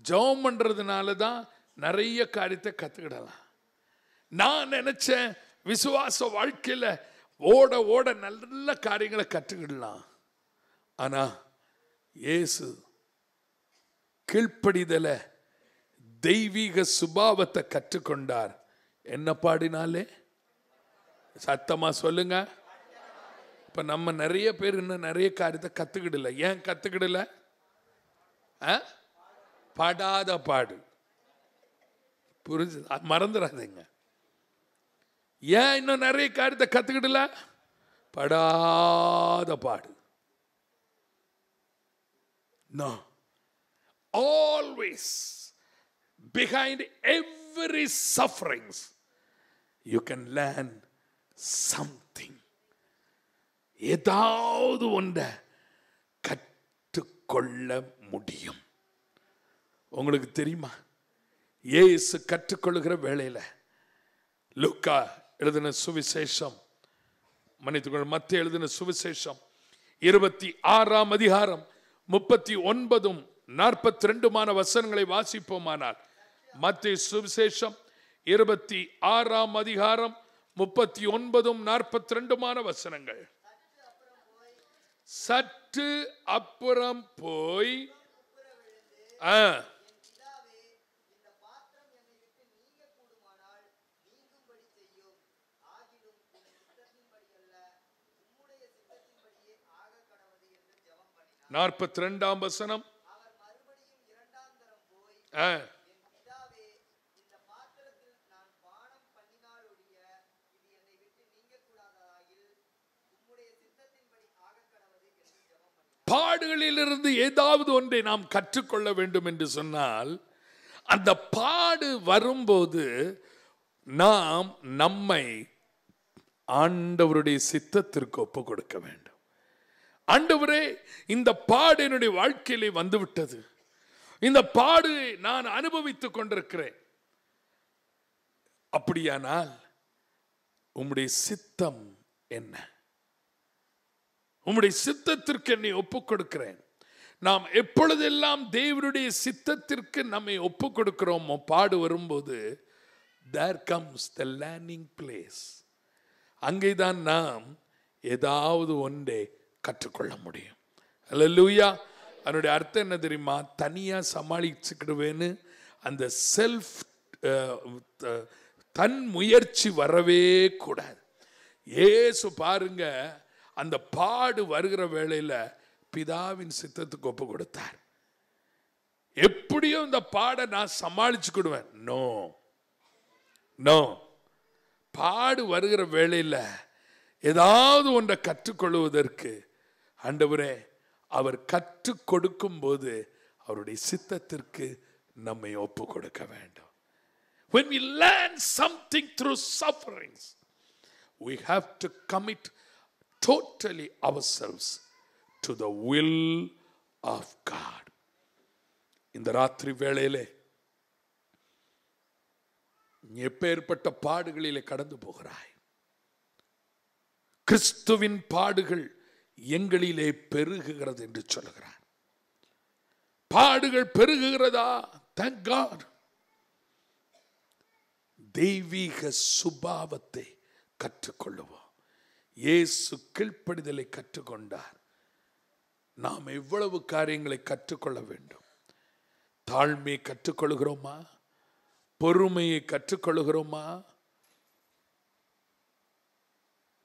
ஜெபம் பண்ணுறதுனால தான் நிறைய காரியத்தை கற்றுக்கிடலாம். நான் நினைச்சேன் விசுவாச வாழ்க்கையில ஓட ஓட நல்ல காரியங்களை கற்றுக்கிடலாம். ஆனா இயேசு கீழ்ப்படிதல தெய்வீக சுபாவத்தை கற்றுக்கொண்டார். என்ன பாடினாலே? சத்தமா சொல்லுங்க. இப்ப நம்ம நிறைய பேர் இன்னும் நிறைய காரியத்தை கத்துக்கிடல. ஏன் கத்துக்கிடல? படாத பாடு. புரிஞ்சு மறந்துடாதீங்க. ஏன் இன்னும் நிறைய காரியத்தை கத்துக்கிடல? படாத பாடு. No. Always behind every sufferings you can learn something. ஏதாவது ஒன்றை கற்றுக்கொள்ள முடியும். உங்களுக்கு தெரியுமா, இயேசு கற்றுக்கொள்ளுகிற வேளையில லூக்கா எழுதின சுவிசேஷம், மன்னித்துக்கொள், மத்தேயு எழுதின சுவிசேஷம் 26ஆம் அதிகாரம் 39 42 வசனங்களை வாசிப்போமானால், மத்தேயு சுவிசேஷம் 26ஆம் அதிகாரம் 39 42 வசனங்கள். சற்று அப்புறம் போய் நாற்பத்தி 42 வசனம். பாடுகளிலிருந்து ஏதாவது ஒன்றை நாம் கற்றுக்கொள்ள வேண்டும் என்று சொன்னால், அந்த பாடு வரும்போது நாம் நம்மை ஆண்டவருடைய சித்தத்திற்கு ஒப்பு கொடுக்க வேண்டும். ஆண்டவரே, இந்த பாடு என்னுடைய வாழ்க்கையிலே வந்துவிட்டது, இந்த பாடு நான் அனுபவித்துக் கொண்டிருக்கிறேன். அப்படியானால் உம்முடைய சித்தம் என்ன? உம்முடைய சித்தத்திற்கு என்னை ஒப்புக் கொடுக்கிறேன். நாம் எப்பொழுதெல்லாம் தேவனுடைய சித்தத்திற்கு நம்மை ஒப்புக் கொடுக்கிறோமோ, பாடு வரும்போது there comes the learning place. அங்கேதான் நாம் ஏதாவது ஒன்றை கற்றுக்கொள்ள முடியும். அல்லேலூயா. அதனுடைய அர்த்தம் என்ன தெரியுமா? தனியா சமாளிச்சுக்கிடுவேன்னு அந்த செல்ஃப் தன் முயற்சி வரவே கூடாது. இயேசு பாருங்க, அந்த பாடு வருகிற வேளையில பிதாவின் சித்தத்துக்கு ஒப்பு கொடுத்தார். எப்படியும் இந்த பாடை நான் சமாளிச்சுக்கிடுவேன். No no. பாடு வருகிற வேளையில ஏதாவது ஒன்றை கற்றுக்கொள்வதற்கு ஆண்டவரே அவர் கற்றுக் கொடுக்கும் போது அவருடைய சித்தத்திற்கு நம்மை ஒப்பு கொடுக்க வேண்டும். When we learn something through sufferings, we have to commit totally ourselves to the will of God. இந்த ராத்திரி வேளையிலே எப்பேற்பட்ட பாடுகளிலே கடந்து போகிறாய்? கிறிஸ்துவின் பாடுகள் எங்களிலே பெருகுகிறது என்று சொல்கிறார். பாடுகள் பெருகுகிறதா? Thank God. தெய்வீக சுபாவத்தை கற்றுக்கொள்ளுவோம். இயேசு கீழ்ப்படிதலை கற்றுக்கொண்டார். நாம் எவ்வளவு காரியங்களை கற்றுக்கொள்ள வேண்டும்? தாழ்மையை கற்றுக்கொள்கிறோமா? பொறுமையை கற்றுக்கொள்கிறோமா?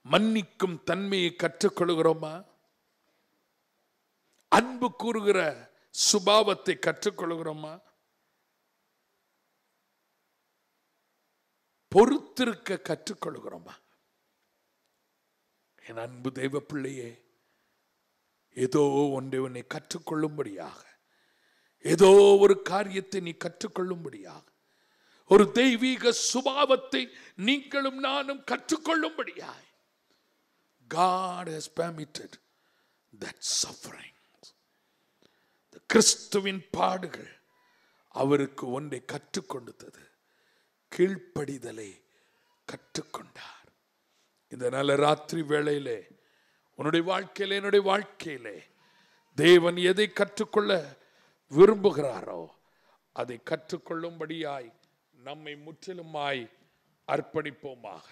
மன்னிக்கும் தன்மையை கற்றுக்கொள்கிறோமா? அன்பு கூறுகிற சுபாவத்தை கற்றுக்கொள்கிறோமா? பொறுத்திருக்க கற்றுக்கொள்கிறோமா? என் அன்பு தெய்வ பிள்ளையே, ஏதோ ஒன்றை உன்னை கற்றுக்கொள்ளும்படியாக, ஏதோ ஒரு காரியத்தை நீ கற்றுக்கொள்ளும்படியாக, ஒரு தெய்வீக சுபாவத்தை நீங்களும் நானும் கற்றுக்கொள்ளும்படியாய் God has permitted that suffering. கிறிஸ்துவின் பாடுகள் அவருக்கு ஒன்றை கற்றுக்கொண்டது, கீழ்ப்படிதலை கற்றுக்கொண்டார். இந்த நல்ல ராத்திரி வேளையிலே உன்னுடைய வாழ்க்கையிலே, என்னுடைய வாழ்க்கையிலே தேவன் எதை கற்றுக்கொள்ள விரும்புகிறாரோ அதை கற்றுக்கொள்ளும்படியாய் நம்மை முற்றிலுமாய் அர்ப்பணிப்போமாக.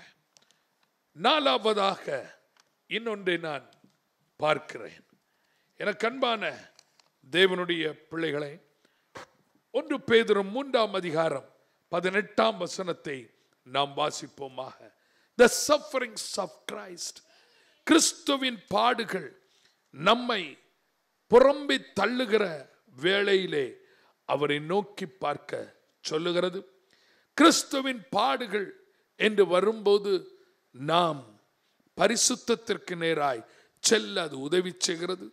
நாலாவதாக இன்னொன்றை நான் பார்க்கிறேன். எனக்கு அன்பான தேவனுடைய பிள்ளைகளை, 1 பேதுரு 3 அதிகாரம் 18 வசனத்தை நாம் வாசிப்போமாக. The sufferings of Christ, கிறிஸ்துவின் பாடுகள் நம்மை புறம்பி தள்ளுகிற வேளையிலே அவரை நோக்கி பார்க்க சொல்லுகிறது. கிறிஸ்துவின் பாடுகள் என்று வரும்போது நாம் பரிசுத்தத்திற்கு நேராய் செல்ல அது உதவி செய்கிறது.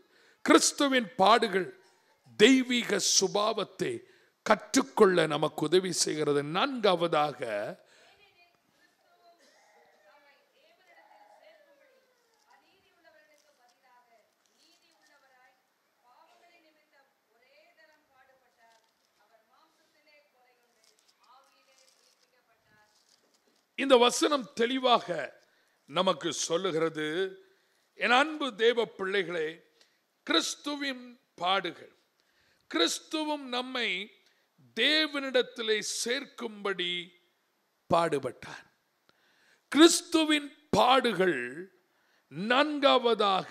கிறிஸ்துவின் பாடுகள் தெய்வீக சுபாவத்தை கற்றுக்கொள்ள நமக்கு உதவி செய்கிறது. 4வதாக இந்த வசனம் தெளிவாக நமக்கு சொல்லுகிறது, என் அன்பு தேவ பிள்ளைகளே, கிறிஸ்துவின் பாடுகள், கிறிஸ்துவும் நம்மை தேவனிடத்திலே சேர்க்கும்படி பாடுபட்டார். கிறிஸ்துவின் பாடுகள் 4வதாக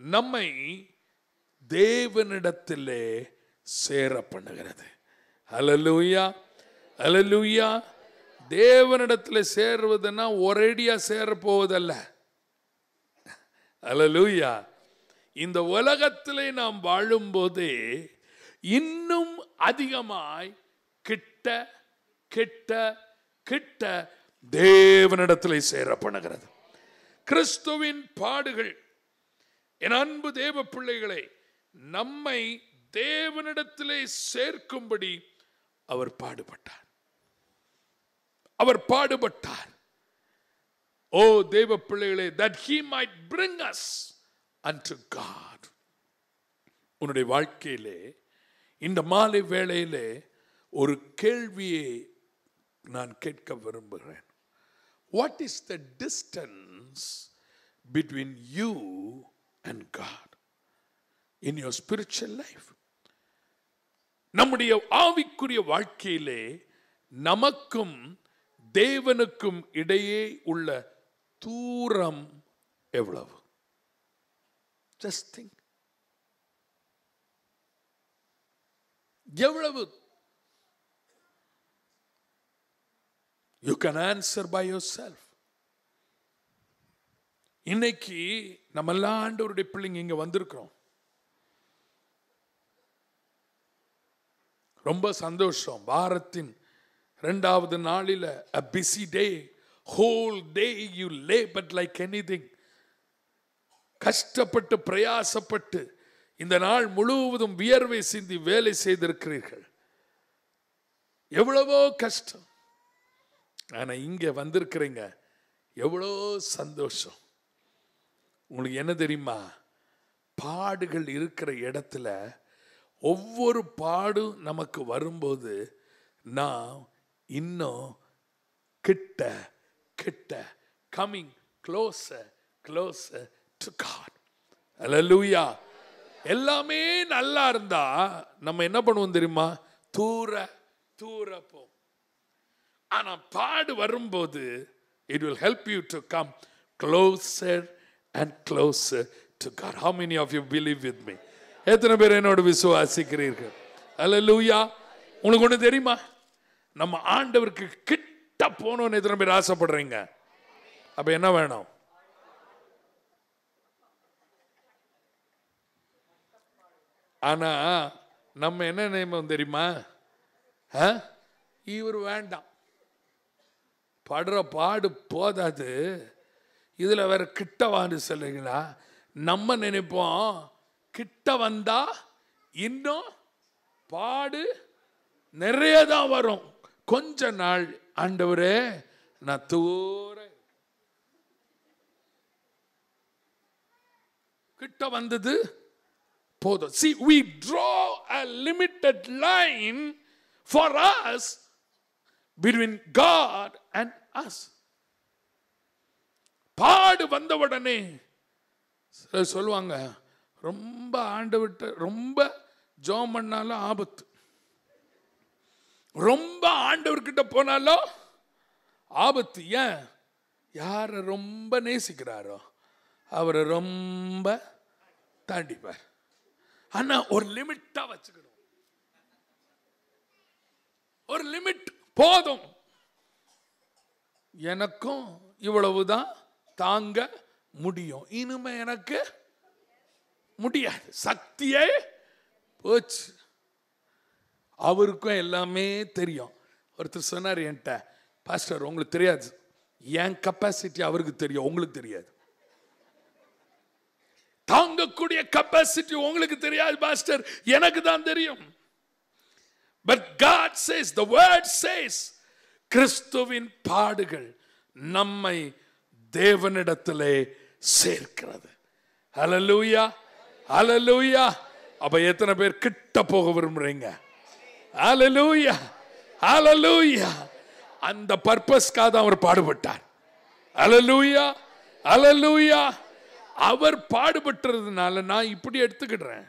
நம்மை தேவனிடத்திலே சேர பண்ணுகிறது. அல்லேலூயா, அல்லேலூயா. தேவனிடத்தில் சேர்வதுன்னா ஒரேடியா சேர போவதல்ல. அல்லேலூயா. இந்த உலகத்திலே நாம் வாழும்போதே இன்னும் அதிகமாய் கிட்ட கிட்ட கிட்ட தேவனிடத்திலே சேர பண்ணுகிறது. கிறிஸ்துவின் பாடுகள், என் அன்பு தேவ பிள்ளைகளை, நம்மை தேவனிடத்திலே சேர்க்கும்படி அவர் பாடுபட்டார். அவர் பாடுபட்டார். ஓ தேவ பிள்ளைகளே, that he might bring us unto God. உன்னுடைய வாழ்க்கையிலே இந்த மாலை வேளையிலே ஒரு கேள்வியை நான் கேட்க விரும்புகிறேன். What is the distance between you and God in your spiritual life? நம்முடைய ஆவிக்குரிய வாழ்க்கையிலே நமக்கும் தேவனுக்கும் இடையே உள்ள தூரம் எவ்வளவு? Just think. எவ்வளவு? You can answer by yourself. இன்னைக்கு நம்ம எல்லாம் ஆண்டவருடைய பிள்ளைங்க இங்க வந்திருக்கிறோம். ரொம்ப சந்தோஷம். வாரத்தின் 2வது நாளில a busy day, whole day you labored like anything. கஷ்டப்பட்டு பிரயாசப்பட்டு இந்த நாள் முழுவதும் வியர்வை சிந்தி வேலை செய்திருக்கிறீர்கள். எவ்வளவோ கஷ்டம். ஆனா இங்க வந்திருக்கிறீங்க, எவ்வளோ சந்தோஷம். உங்களுக்கு என்ன தெரியுமா? பாடுகள் இருக்கிற இடத்துல ஒவ்வொரு பாடும் நமக்கு வரும்போது நாம் இன்னும் கிட்ட கிட்ட coming closer closer to God. Hallelujah. எல்லாமே நல்லா இருந்தா நம்ம என்ன பண்ணுவோம் தெரியுமா? தூர தூர போ. ஆனா பாடு வரும்போது it will help you to come closer and closer to God. How many of you believe with me? எத்தனை பேர் என்னோட விசுவாசிக்கிறீர்கள்? Hallelujah. உங்களுக்கு ஒன்று தெரியுமா? நம்ம ஆண்டவருக்கு கிட்ட போகணும்னு எத்தனை பேர் ஆசைப்படுறீங்க? அப்ப என்ன வேணும்? ஆனா நம்ம என்ன நினைப்போம் தெரியுமா? இவர் வேண்டாம், படுற பாடு போதாது, இதுல வேற கிட்ட வான்னு சொல்றீங்களா? நம்ம நினைப்போம் கிட்ட வந்தா இன்னும் பாடு நிறைய தான் வரும். கொஞ்ச நாள் ஆண்டவரே நான் தூர கிட்ட வந்தது போதும். See, we draw a limited line for us between God and us. பாடு வந்தவுடனே சொல்லுவாங்க, ரொம்ப ஆண்டவர்கிட்ட ரொம்ப ஜெபம் பண்ணாலும் ஆபத்து, ரொம்ப ஆண்டவர்கிட்ட போனாலும் ஆபத்து. ஏன்? யாரை ரொம்ப நேசிக்கிறாரோ அவரை ரொம்ப தாண்டிப்பார். ஆனா ஒரு லிமிட்டா வச்சுக்கணும். ஒரு லிமிட் போதும், எனக்கும் இவ்வளவுதான் தாங்க முடியும், இனிமே எனக்கு முடியாது, சக்தியே போச்சு. அவருக்கும் எல்லாமே தெரியும். ஒருத்தர் சொன்னார் என்கிட்ட, பாஸ்டர் உங்களுக்கு தெரியாது, என் கெப்பாசிட்டி அவருக்கு தெரியும், உங்களுக்கு தெரியாது. தாங்கக்கூடிய கெப்பாசிட்டி உங்களுக்கு தெரியாது பாஸ்டர், எனக்கு தான் தெரியும். But God says, the word says, கிறிஸ்துவின் பாடுகள் நம்மை தேவனிடத்திலே சேர்க்கிறது. ஹல்லேலூயா, ஹல்லேலூயா. அப்ப எத்தனை பேர் கிட்ட போக விரும்புறீங்க? ஹல்லேலூயா, ஹல்லேலூயா. அந்த பர்பஸ்க்காக தான் அவர் பாடுபட்டார். ஹல்லேலூயா, ஹல்லேலூயா. அவர் பாடுபட்டதுனால நான் இப்படி எடுத்துக்கிடுறேன்.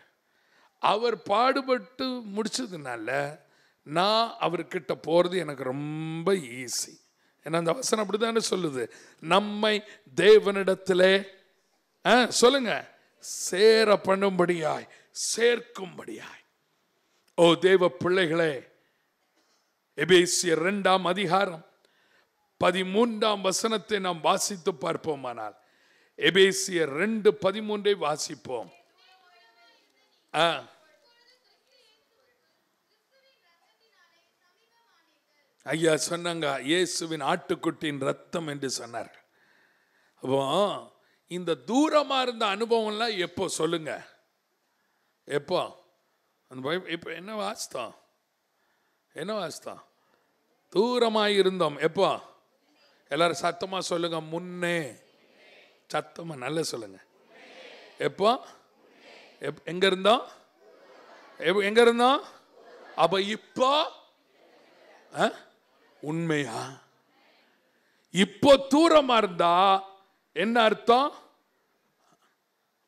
அவர் பாடுபட்டு முடிச்சதுனால நான் அவர்கிட்ட போறது எனக்கு ரொம்ப ஈஸி. ஏன்னா அந்த வசனம் அப்படித்தானே சொல்லுது, நம்மை தேவனிடத்திலே சொல்லுங்க சேர பண்ணும்படியாய், சேர்க்கும்படியாய். ஓ தேவ பிள்ளைகளே, எபேசியர் 2ஆம் அதிகாரம் 13ஆம் வசனத்தை நாம் வாசித்து பார்ப்போமானால், எபேசியர் 2:13 வாசிப்போம். ஐயா சொன்னாங்க, இயேசுவின் ஆட்டுக்குட்டியின் ரத்தம் என்று சொன்னார். அப்போ இந்த தூரமா இருந்த அனுபவம்லாம் எப்போ சொல்லுங்க? எப்போ? இப்போ என்ன வாஸ்தம்? என்ன வாஸ்தம்? தூரமாய் இருந்தோம். எப்போ? எல்லாரும் சத்தமா சொல்லுங்க, முன்னே. சத்தமா நல்ல சொல்லுங்க. எப்போ? எங்க இருந்தோம்? எங்க இருந்தோம்? அப்ப இப்போ உண்மையா? இப்போ தூரமா இருந்தா என்ன அர்த்தம்?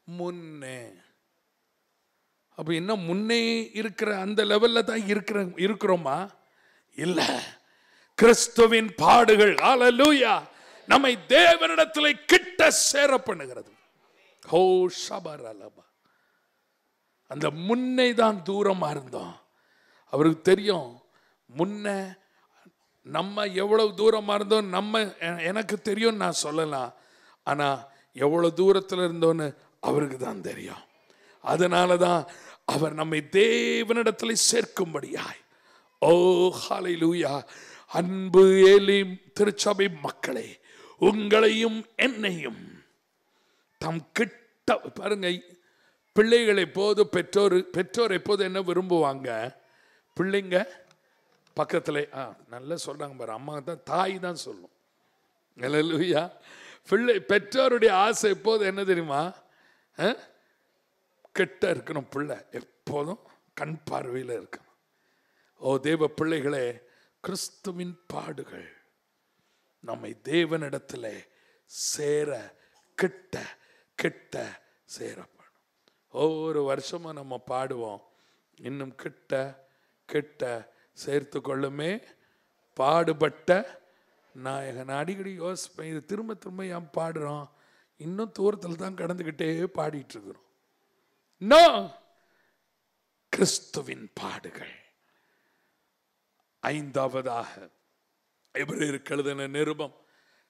முன்னே. அப்ப என்ன முன்னே இருக்கிற அந்த லெவல்ல தான் இருக்கிறோமா? இல்ல. கிறிஸ்துவின் பாடுகள், ஹல்லேலூயா, நம்மை தேவனிடத்தில் கிட்ட சேர பண்ணுகிறது. ஓ ஷபரலபா. அந்த முன்னை தான் தூரமா இருந்தோம். அவருக்கு தெரியும் முன்ன நம்ம எவ்வளவு தூரமா இருந்தோம், எனக்கு தெரியும் நான் சொல்லலாம். ஆனா எவ்வளவு தூரத்தில் இருந்தோன்னு அவருக்கு தான் தெரியும். அதனால தான் அவர் நம்மை தேவனிடத்தில் சேர்க்கும்படியாய். ஓ ஹல்லேலூயா. அன்பு ஏலிம் திருச்சபை மக்களே, உங்களையும் என்னையும் தம் கிட்ட பாருங்க. பிள்ளைகளை எப்போது பெற்றோர் எப்போது என்ன விரும்புவாங்க? பிள்ளைங்க பக்கத்தில் நல்லா சொல்றாங்க பாரு, அம்மா தான், தாய் தான் சொல்லும். ஹல்லேலூயா. பெற்றோருடைய ஆசை எப்போது என்ன தெரியுமா? கிட்ட இருக்கணும், பிள்ளை எப்போதும் கண் பார்வையில் இருக்கணும். ஓ தேவ பிள்ளைகளே, கிறிஸ்துவின் பாடுகள் நம்மை தேவனிடத்தில் சேர கிட்ட கிட்ட சேரப்படும். ஒவ்வொரு வருஷமும் நம்ம பாடுவோம், இன்னும் கிட்ட கிட்ட சேர்த்து கொள்ளுமே பாடுபட்ட நாயகன். அடிக்கடி யோசிப்பேன், இது திரும்ப திரும்ப ஏன் பாடுறோம்? இன்னும் தூரத்தில் தான் கடந்துக்கிட்டே பாடிட்டு இருக்கிறோம். நோ, கிறிஸ்துவின் பாடுகள். 5ஆவதாக எபிரேயருக்கு எழுதின நிருபம்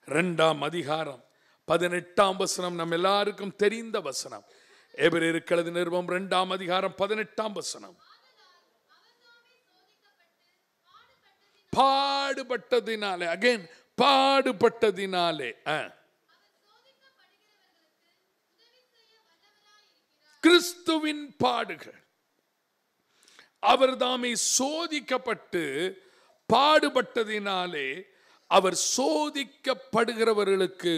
2ஆம் அதிகாரம் 18ஆம் வசனம், நம்ம எல்லாருக்கும் தெரிந்த வசனம். எபிரேயருக்கு எழுதின நிருபம் 2ஆம் அதிகாரம் 18ஆம் வசனம். பாடுபட்டதினாலே, அகைன் பாடுபட்டதினாலே, கிறிஸ்துவின் பாடுகள். அவர் தாமே சோதிக்கப்பட்டு பாடுபட்டதினாலே அவர் சோதிக்கப்படுகிறவர்களுக்கு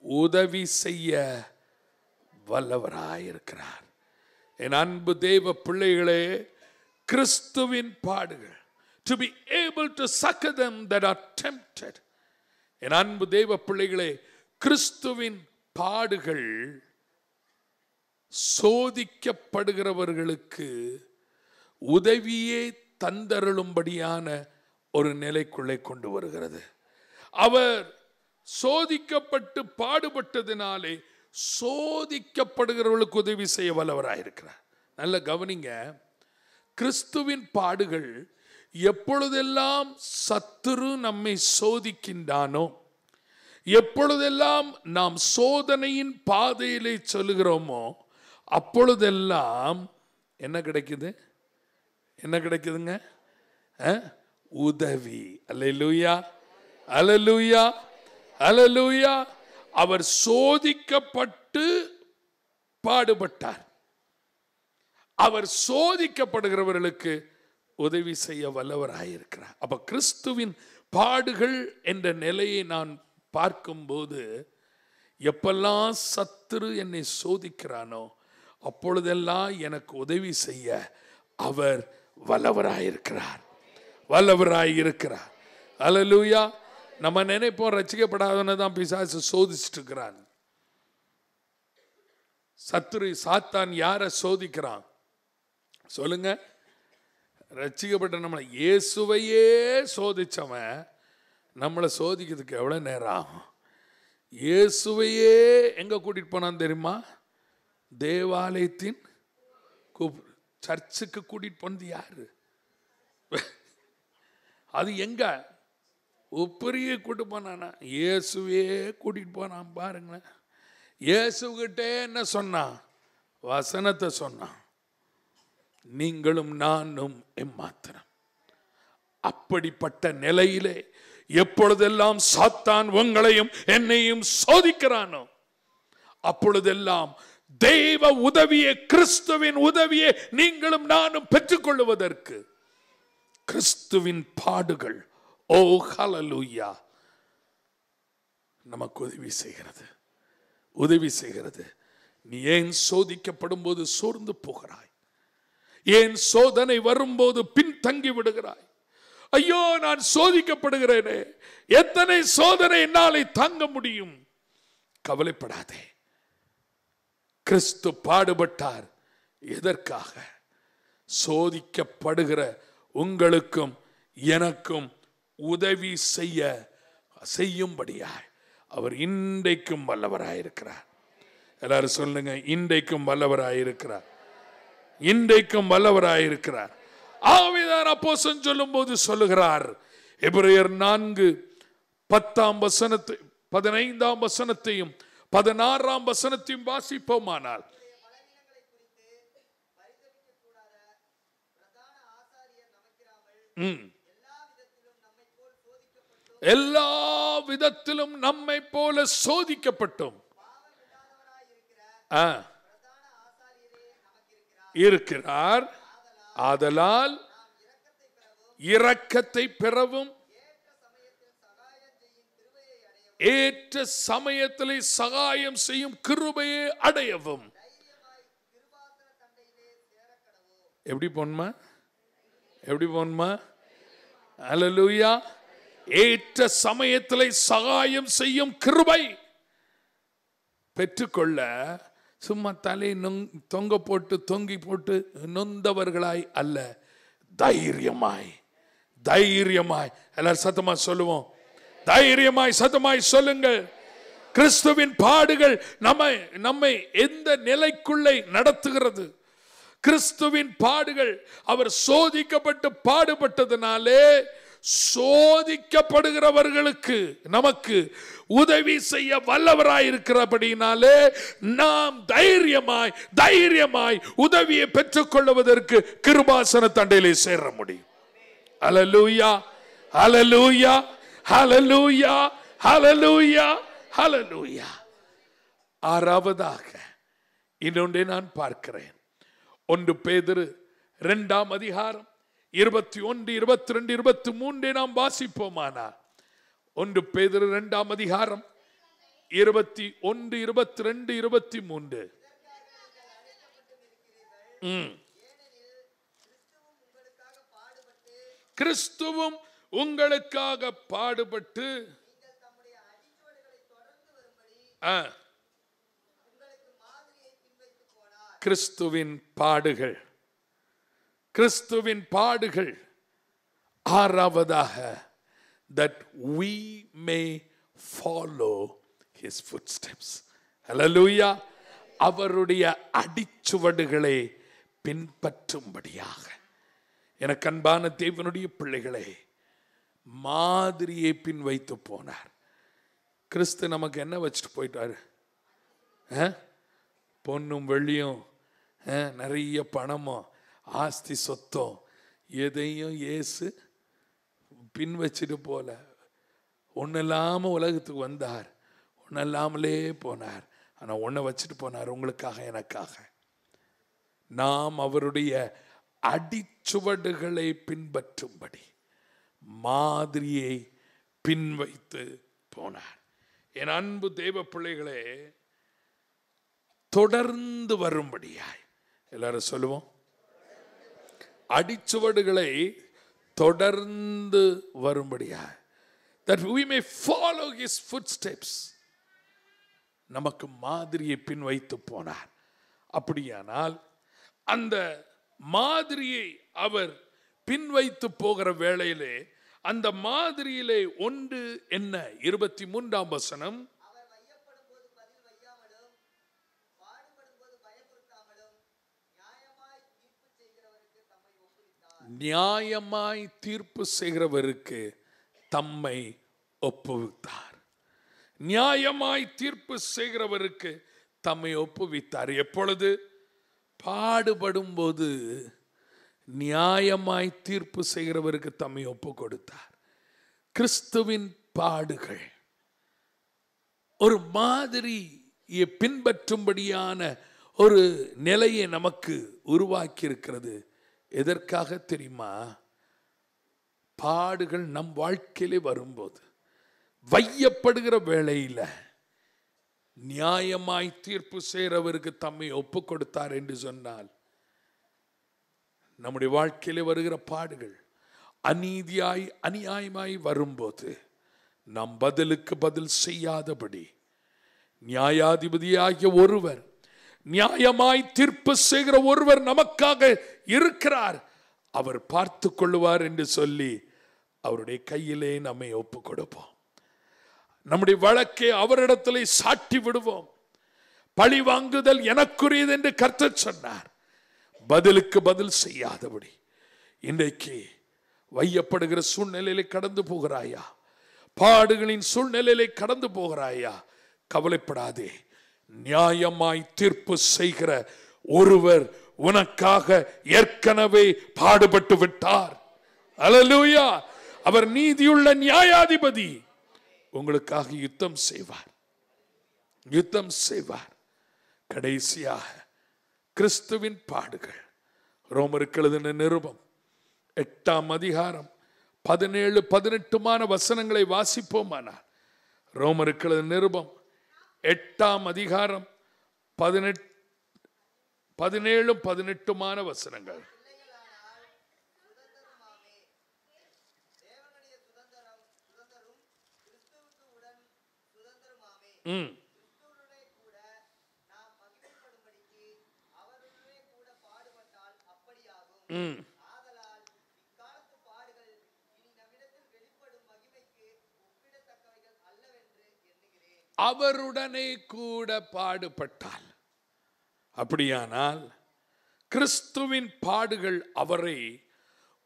உதவி செய்ய வல்லவராயிருக்கிறார். என் அன்பு தேவ பிள்ளைகளே, கிறிஸ்துவின் பாடுகள், to be able to succor them that are tempted. என் அன்பு தேவ பிள்ளைகளே, கிறிஸ்துவின் பாடுகள் சோதிக்கப்படுகிறவர்களுக்கு உதவியே தந்தருளும்படியான ஒரு நிலைக்குள்ளே கொண்டு வருகிறது. அவர் சோதிக்கப்பட்டு பாடுபட்டதினாலே சோதிக்கப்படுகிறவர்களுக்கு உதவி செய்ய வல்லவராயிருக்கிறார். நல்ல கவனிங்க, கிறிஸ்துவின் பாடுகள் எப்பொழுதெல்லாம் சத்துரு நம்மை சோதிக்கின்றானோ, எப்பொழுதெல்லாம் நாம் சோதனையின் பாதையிலே சொல்லுகிறோமோ, அப்பொழுதெல்லாம் என்ன கிடைக்குது? என்ன கிடைக்குதுங்க? உதவி. அல்லேலூயா, அல்லேலூயா, அல்லேலூயா. அவர் சோதிக்கப்பட்டு பாடுபட்டார். அவர் சோதிக்கப்படுகிறவர்களுக்கு உதவி செய்ய வல்லவராயிருக்கிறார். அப்ப கிறிஸ்துவின் பாடுகள் என்ற நிலையை நான் பார்க்கும்போது, எப்பெல்லாம் சத்துரு என்னை சோதிக்கிறானோ அப்பொழுதெல்லாம் எனக்கு உதவி செய்ய அவர் வல்லவராயிருக்கிறார், வல்லவராயிருக்கிறார். அல்லேலூயா. நம்ம நினைப்போம் ரட்சிக்கப்படாதவனை தான் பிசாசு சோதிச்சுட்டு இருக்கிறான். சத்துரு சாத்தான் யாரை சோதிக்கிறான் சொல்லுங்க? ரட்சிக்கப்பட்ட நம்மளை, இயேசுவையே சோதிச்சவன் நம்மளை சோதிக்கிறதுக்கு எவ்வளவு நேரம் ஆகும்? இயேசுவையே எங்க கூட்டிட்டு போனான்னு தெரியுமா? தேவாலயத்தின் சர்ச்சுக்கு கூட்டிட்டு போனது யாரு? அது எங்க? உப்பரிய கூட்டு போனானா? இயேசுவே கூட்டிட்டு போனான். பாருங்களேன், இயேசுகிட்டே என்ன சொன்னான்? வசனத்தை சொன்னான், நீங்களும் நானும் எம்மாத்திரம். அப்படிப்பட்ட நிலையிலே எப்பொழுதெல்லாம் சாத்தான் உங்களையும் என்னையும் சோதிக்கிறானோ அப்பொழுதெல்லாம் தெய்வ உதவியை, கிறிஸ்துவின் உதவியை நீங்களும் நானும் பெற்றுக்கொள்வதற்கு கிறிஸ்துவின் பாடுகள், ஓ ஹல்லேலூயா, நமக்கு உதவி செய்கிறது, உதவி செய்கிறது. நீ ஏன் சோதிக்கப்படும் போது சோர்ந்து போகிறாய்? ஏன் சோதனை வரும்போது பின்தங்கி விடுகிறாய்? ஐயோ, நான் சோதிக்கப்படுகிறேனே, எத்தனை சோதனை என்னாலே தாங்க முடியும்? கவலைப்படாதே. கிறிஸ்து பாடுபட்டார். எதற்காக? சோதிக்கப்படுகிற உங்களுக்கும் எனக்கும் உதவி செய்யும்படியாய் அவர் இன்றைக்கும் வல்லவராயிருக்கிறார். எல்லாரும் சொல்லுங்க, இன்றைக்கும் வல்லவராயிருக்கிறார், இன்றைக்கும் வல்லவராயிருக்கிறார். ஆவிதான் அப்போஸ்தலன் சொல்லும் போது சொல்லுகிறார், எபிரேயர் 4:10 15 வசனத்தையும் 16 வசனத்தையும் வாசிப்போமானால், எல்லா விதத்திலும் நம்மை போல சோதிக்கப்பட்டோம் இருக்கிறார். ஆதலால் இரக்கத்தை பெறவும் ஏற்ற சமயத்திலே சகாயம் செய்யும் கிருபையை அடையவும். எப்படி போன்மா? எப்படி போன்மா? அல்லேலூயா. ஏற்ற சமயத்திலே சகாயம் செய்யும் கிருபை பெற்றுக்கொள்ள சும்மா தலை தொங்க போட்டு தொங்கி போட்டு நொந்தவர்களாய் அல்ல, தைரியமாய், தைரியமாய். எல்லாரும் சத்தமா சொல்லுவோம், தைரியமாய், சத்தமாய் சொல்லுங்கள். கிறிஸ்துவின் பாடுகள் நம்மை எந்த நிலைக்குள்ளே நடத்துகிறது? கிறிஸ்துவின் பாடுகள், அவர் சோதிக்கப்பட்டு பாடுபட்டதினாலே சோதிக்கப்படுகிறவர்களுக்கு நமக்கு உதவி செய்ய வல்லவராயிருக்கிறபடினாலே நாம் தைரியமாய் தைரியமாய் உதவியை பெற்றுக்கொள்வதற்கு கிருபாசன தண்டையிலே சேர முடியும். ஹல்லேலூயா, ஹல்லேலூயா, ஹல்லேலூயா, ஹல்லேலூயா, ஹல்லேலூயா. ஆறாவதாக இன்னொன்றை நான் பார்க்கிறேன். 1 பேதுரு 2 அதிகாரம் 21, 22, 23 நாம் வாசிப்போமானால், 1 பேதுரு 2 அதிகாரம் 21, 22, 23. கிறிஸ்துவும் உங்களுக்காக பாடுபட்டு கிறிஸ்துவின் பாடுகள், கிறிஸ்துவின் பாடுகள். ஆறாவதாக that we may follow his footsteps. Hallelujah. அவருடைய அடிச்சுவடுகளை பின்பற்றும்படியாக. எனக்கு அன்பான தேவனுடைய பிள்ளைகளே, மாதிரியை பின் வைத்து போனார். கிறிஸ்து நமக்கு என்ன வச்சுட்டு போயிட்டாரு? பொன்னும் வெள்ளியும், நிறைய பணமும், ஆஸ்தி சொத்தம், எதையும் இயேசு பின் வச்சுட்டு போல. ஒன்றும் இல்லாமல் உலகத்துக்கு வந்தார், ஒன்றும் இல்லாமலே போனார். ஆனால் ஒன்றை வச்சுட்டு போனார், உங்களுக்காக எனக்காக. நாம் அவருடைய அடிச்சுவடுகளை பின்பற்றும்படி மாதிரியை பின் வைத்து போனார். என் அன்பு தேவ பிள்ளைகளே, தொடர்ந்து வரும்படியாய், எல்லாரும் சொல்லுவோம், அடிச்சுவடுகளை தொடர்ந்து வரும்படியாய், that we may follow his footsteps. நமக்கு மாதிரியை பின் வைத்து போனார். அப்படியானால் அந்த மாதிரியை அவர் பின் வைத்து போகிற வேளையிலே அந்த மாதிரியிலே ஒன்று என்ன? 23ஆம் வசனம், நியாயமாய் தீர்ப்பு செய்கிறவருக்கு தம்மை ஒப்புவித்தார். நியாயமாய் தீர்ப்பு செய்கிறவருக்கு தம்மை ஒப்புவித்தார். எப்பொழுது? பாடுபடும் போது நியாயமாய் தீர்ப்பு செய்கிறவருக்கு தம்மை ஒப்பு கொடுத்தார். கிறிஸ்துவின் பாடுகள் ஒரு மாதிரியை பின்பற்றும்படியான ஒரு நிலையை நமக்கு உருவாக்கி இருக்கிறது. எதற்காக தெரியுமா? பாடுகள் நம் வாழ்க்கையிலே வரும்போது, வையப்படுகிற வேளையில் நியாயமாய் தீர்ப்பு செய்கிறவருக்கு தம்மை ஒப்பு கொடுத்தார் என்று சொன்னால், நம்முடைய வாழ்க்கையிலே வருகிற பாடுகள் அநீதியாய் அநியாயமாய் வரும்போது நாம் பதிலுக்கு பதில் செய்யாதபடி நியாயாதிபதியாகிய ஒருவர், நியாயமாய் தீர்ப்பு செய்கிற ஒருவர் நமக்காக இருக்கிறார், அவர் பார்த்து கொள்ளுவார் என்று சொல்லி அவருடைய கையிலே நம்மை ஒப்பு கொடுப்போம். நம்முடைய வழக்கை அவரிடத்திலே சாட்டி விடுவோம். பழி வாங்குதல் எனக்குரியது என்று கர்த்தர் சொன்னார். பதிலுக்கு பதில் செய்யாதபடி இன்றைக்கு வையப்படுகிற சூழ்நிலையிலே கடந்து போகிறாயா? பாடுகளின் சூழ்நிலையிலே கடந்து போகிறாயா? கவலைப்படாதே. நியாயமாய் தீர்ப்பு செய்கிற ஒருவர் உனக்காக ஏற்கனவே பாடுபட்டு விட்டார். அல்லேலூயா. அவர் நீதியுள்ள நியாயாதிபதி. உங்களுக்காக யுத்தம் செய்வார், யுத்தம் செய்வார். கடைசியாக கிறிஸ்துவின் பாடுகள். ரோமருக்கு எழுதின நிருபம் 8ஆம் அதிகாரம் 17-18 வசனங்களை வாசிப்போமானார். ரோமருக்கு எழுதின நிருபம் 8ஆம் அதிகாரம் 17-18 வசனங்கள். அவருடனே கூட பாடுபட்டால். அப்படியானால் கிறிஸ்துவின் பாடுகள் அவரை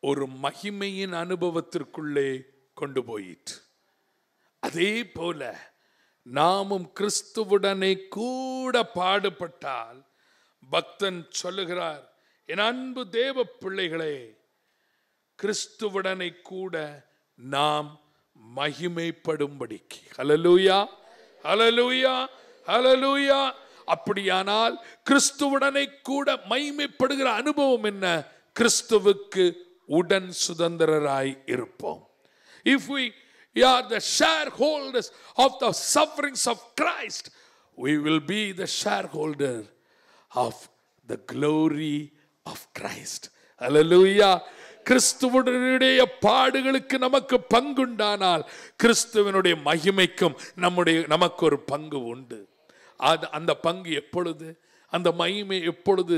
ஒரு மகிமையின் அனுபவத்திற்குள்ளே கொண்டு போயிற்று. அதே போல நாமும் கிறிஸ்துவுடனே கூட பாடுபட்டால், பக்தன் சொல்லுகிறார், என் அன்பு தேவ பிள்ளைகளே, கிறிஸ்துவுடனே கூட நாம் மகிமைப்படும்படிக்கு. ஹல்லேலூயா, ஹல்லேலூயா, ஹல்லேலூயா. அப்படியானால் கிறிஸ்துவுடனே கூட மகிமைப்படுகிற அனுபவம் என்ன? கிறிஸ்துவுக்கு உடன் சுதந்திரராய் இருப்போம். If we are the shareholders of the sufferings of Christ, we will be the shareholder of the glory of Christ. Hallelujah. கிறிஸ்துவுடைய பாடுகளுக்கு நமக்கு பங்குண்டானால் கிறிஸ்துவனுடைய மகிமைக்கும் நமக்கு ஒரு பங்கு உண்டு. அந்த பங்கு எப்பொழுது? அந்த மகிமை எப்பொழுது?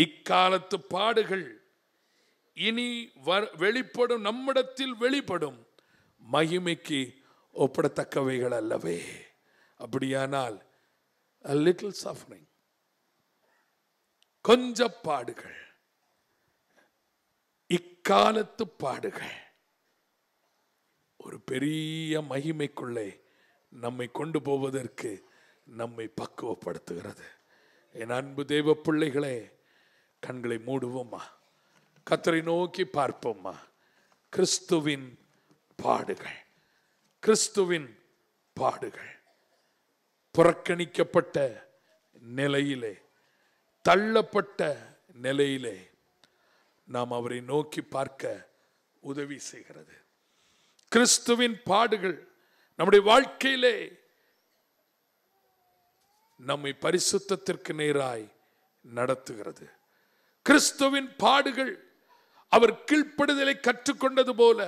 இக்காலத்து பாடுகள் இனி வெளிப்படும், நம்மிடத்தில் வெளிப்படும். மகிமைக்கு ஒப்பிடத்தக்கவைகள் அல்லவே. அப்படியானால் a little suffering, கொஞ்ச பாடுகள், இக்காலத்து பாடுகள் ஒரு பெரிய மகிமைக்குள்ளே நம்மை கொண்டு போவதற்கு நம்மை பக்குவப்படுத்துகிறது. என் அன்பு தேவ பிள்ளைகளே, கண்களை மூடுவோமா, கர்த்தரை நோக்கி பார்ப்போமா. கிறிஸ்துவின் பாடுகள், கிறிஸ்துவின் பாடுகள். புறக்கணிக்கப்பட்ட நிலையிலே, தள்ளப்பட்ட நிலையிலே நாம் அவரை நோக்கி பார்க்க உதவி செய்கிறது. கிறிஸ்துவின் பாடுகள் நம்முடைய வாழ்க்கையிலே நம்மை பரிசுத்தத்திற்கு நேராய் நடத்துகிறது. கிறிஸ்துவின் பாடுகள் அவர் கீழ்ப்படுதலை கற்றுக்கொண்டது போல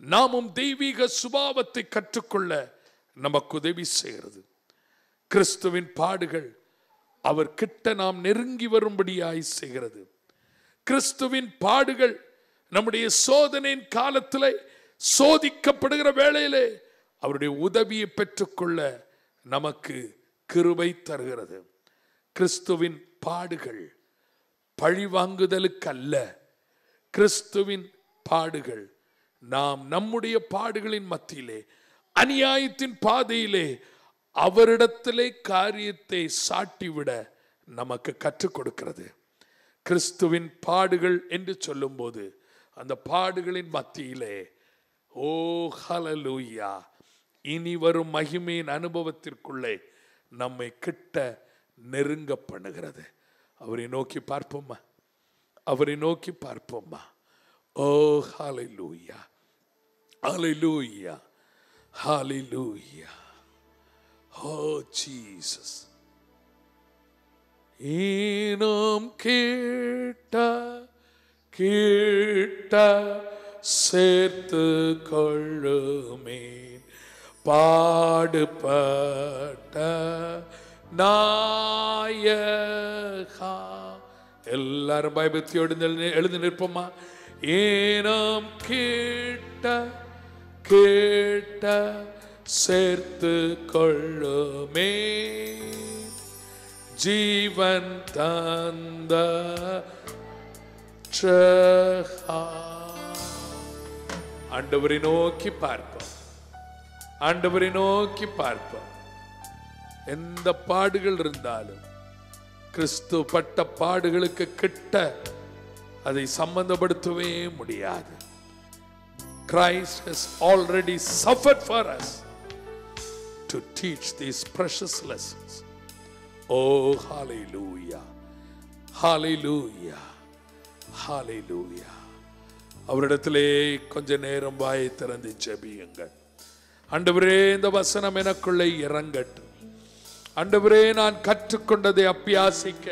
நாமும் தெய்வீக சுபாவத்தை கற்றுக்கொள்ள நமக்கு உதவி செய்கிறது. கிறிஸ்துவின் பாடுகள் அவர் கிட்ட நாம் நெருங்கி வரும்படியாய் செய்கிறது. கிறிஸ்துவின் பாடுகள் நம்முடைய சோதனையின் காலத்திலே, சோதிக்கப்படுகிற வேளையிலே அவருடைய உதவியை பெற்றுக்கொள்ள நமக்கு கிருபை தருகிறது. கிறிஸ்துவின் பாடுகள் பழிவாங்குதலுக்கு அல்ல. கிறிஸ்துவின் பாடுகள் நாம் நம்முடைய பாடுகளின் மத்தியிலே, அநியாயத்தின் பாதையிலே அவரிடத்திலே காரியத்தை சாட்டிவிட நமக்கு கற்றுக் கொடுக்கிறது. கிறிஸ்துவின் பாடுகள் என்று சொல்லும்போது அந்த பாடுகளின் மத்தியிலே ஓ ஹல்லேலூயா, இனி வரும் மகிமையின் அனுபவத்திற்குள்ளே நம்மை கிட்ட நெருங்க பண்ணுகிறது. அவரை நோக்கி பார்ப்போமா, அவரை நோக்கி பார்ப்போமா. ஓ ஹல்லேலூயா, ஹல்லேலூயா, ஹல்லேலூயா. Oh Jesus, ஈனம் கேட்ட கேட்ட சேர்த்து கொள்ளுமே, பாடுபட்ட நாயகா. எல்லாரும் பயபக்தியோடு எழுந்து நிற்போமா. ஈனம் கேட்ட கேட்ட சேர்த்து கொள்ளுமே, ஜீவன் தந்த ஆண்டவரை நோக்கி பார்ப்போம், ஆண்டவரை நோக்கி பார்ப்போம். எந்த பாடுகள் இருந்தாலும் கிறிஸ்து பட்ட பாடுகளுக்கு கிட்ட அதை சம்பந்தப்படுத்தவே முடியாது. Christ has already suffered for us to teach these precious lessons. Oh hallelujah, hallelujah, hallelujah. அவரிடத்திலே கொஞ்ச நேரம் வாயை திறந்து ஜெபியுங்கள். ஆண்டவரே, இந்த வசனம் எனக்குள்ளே இறங்கட்டும். ஆண்டவரே, நான் கற்றுக்கொண்டதை அபியாசிக்க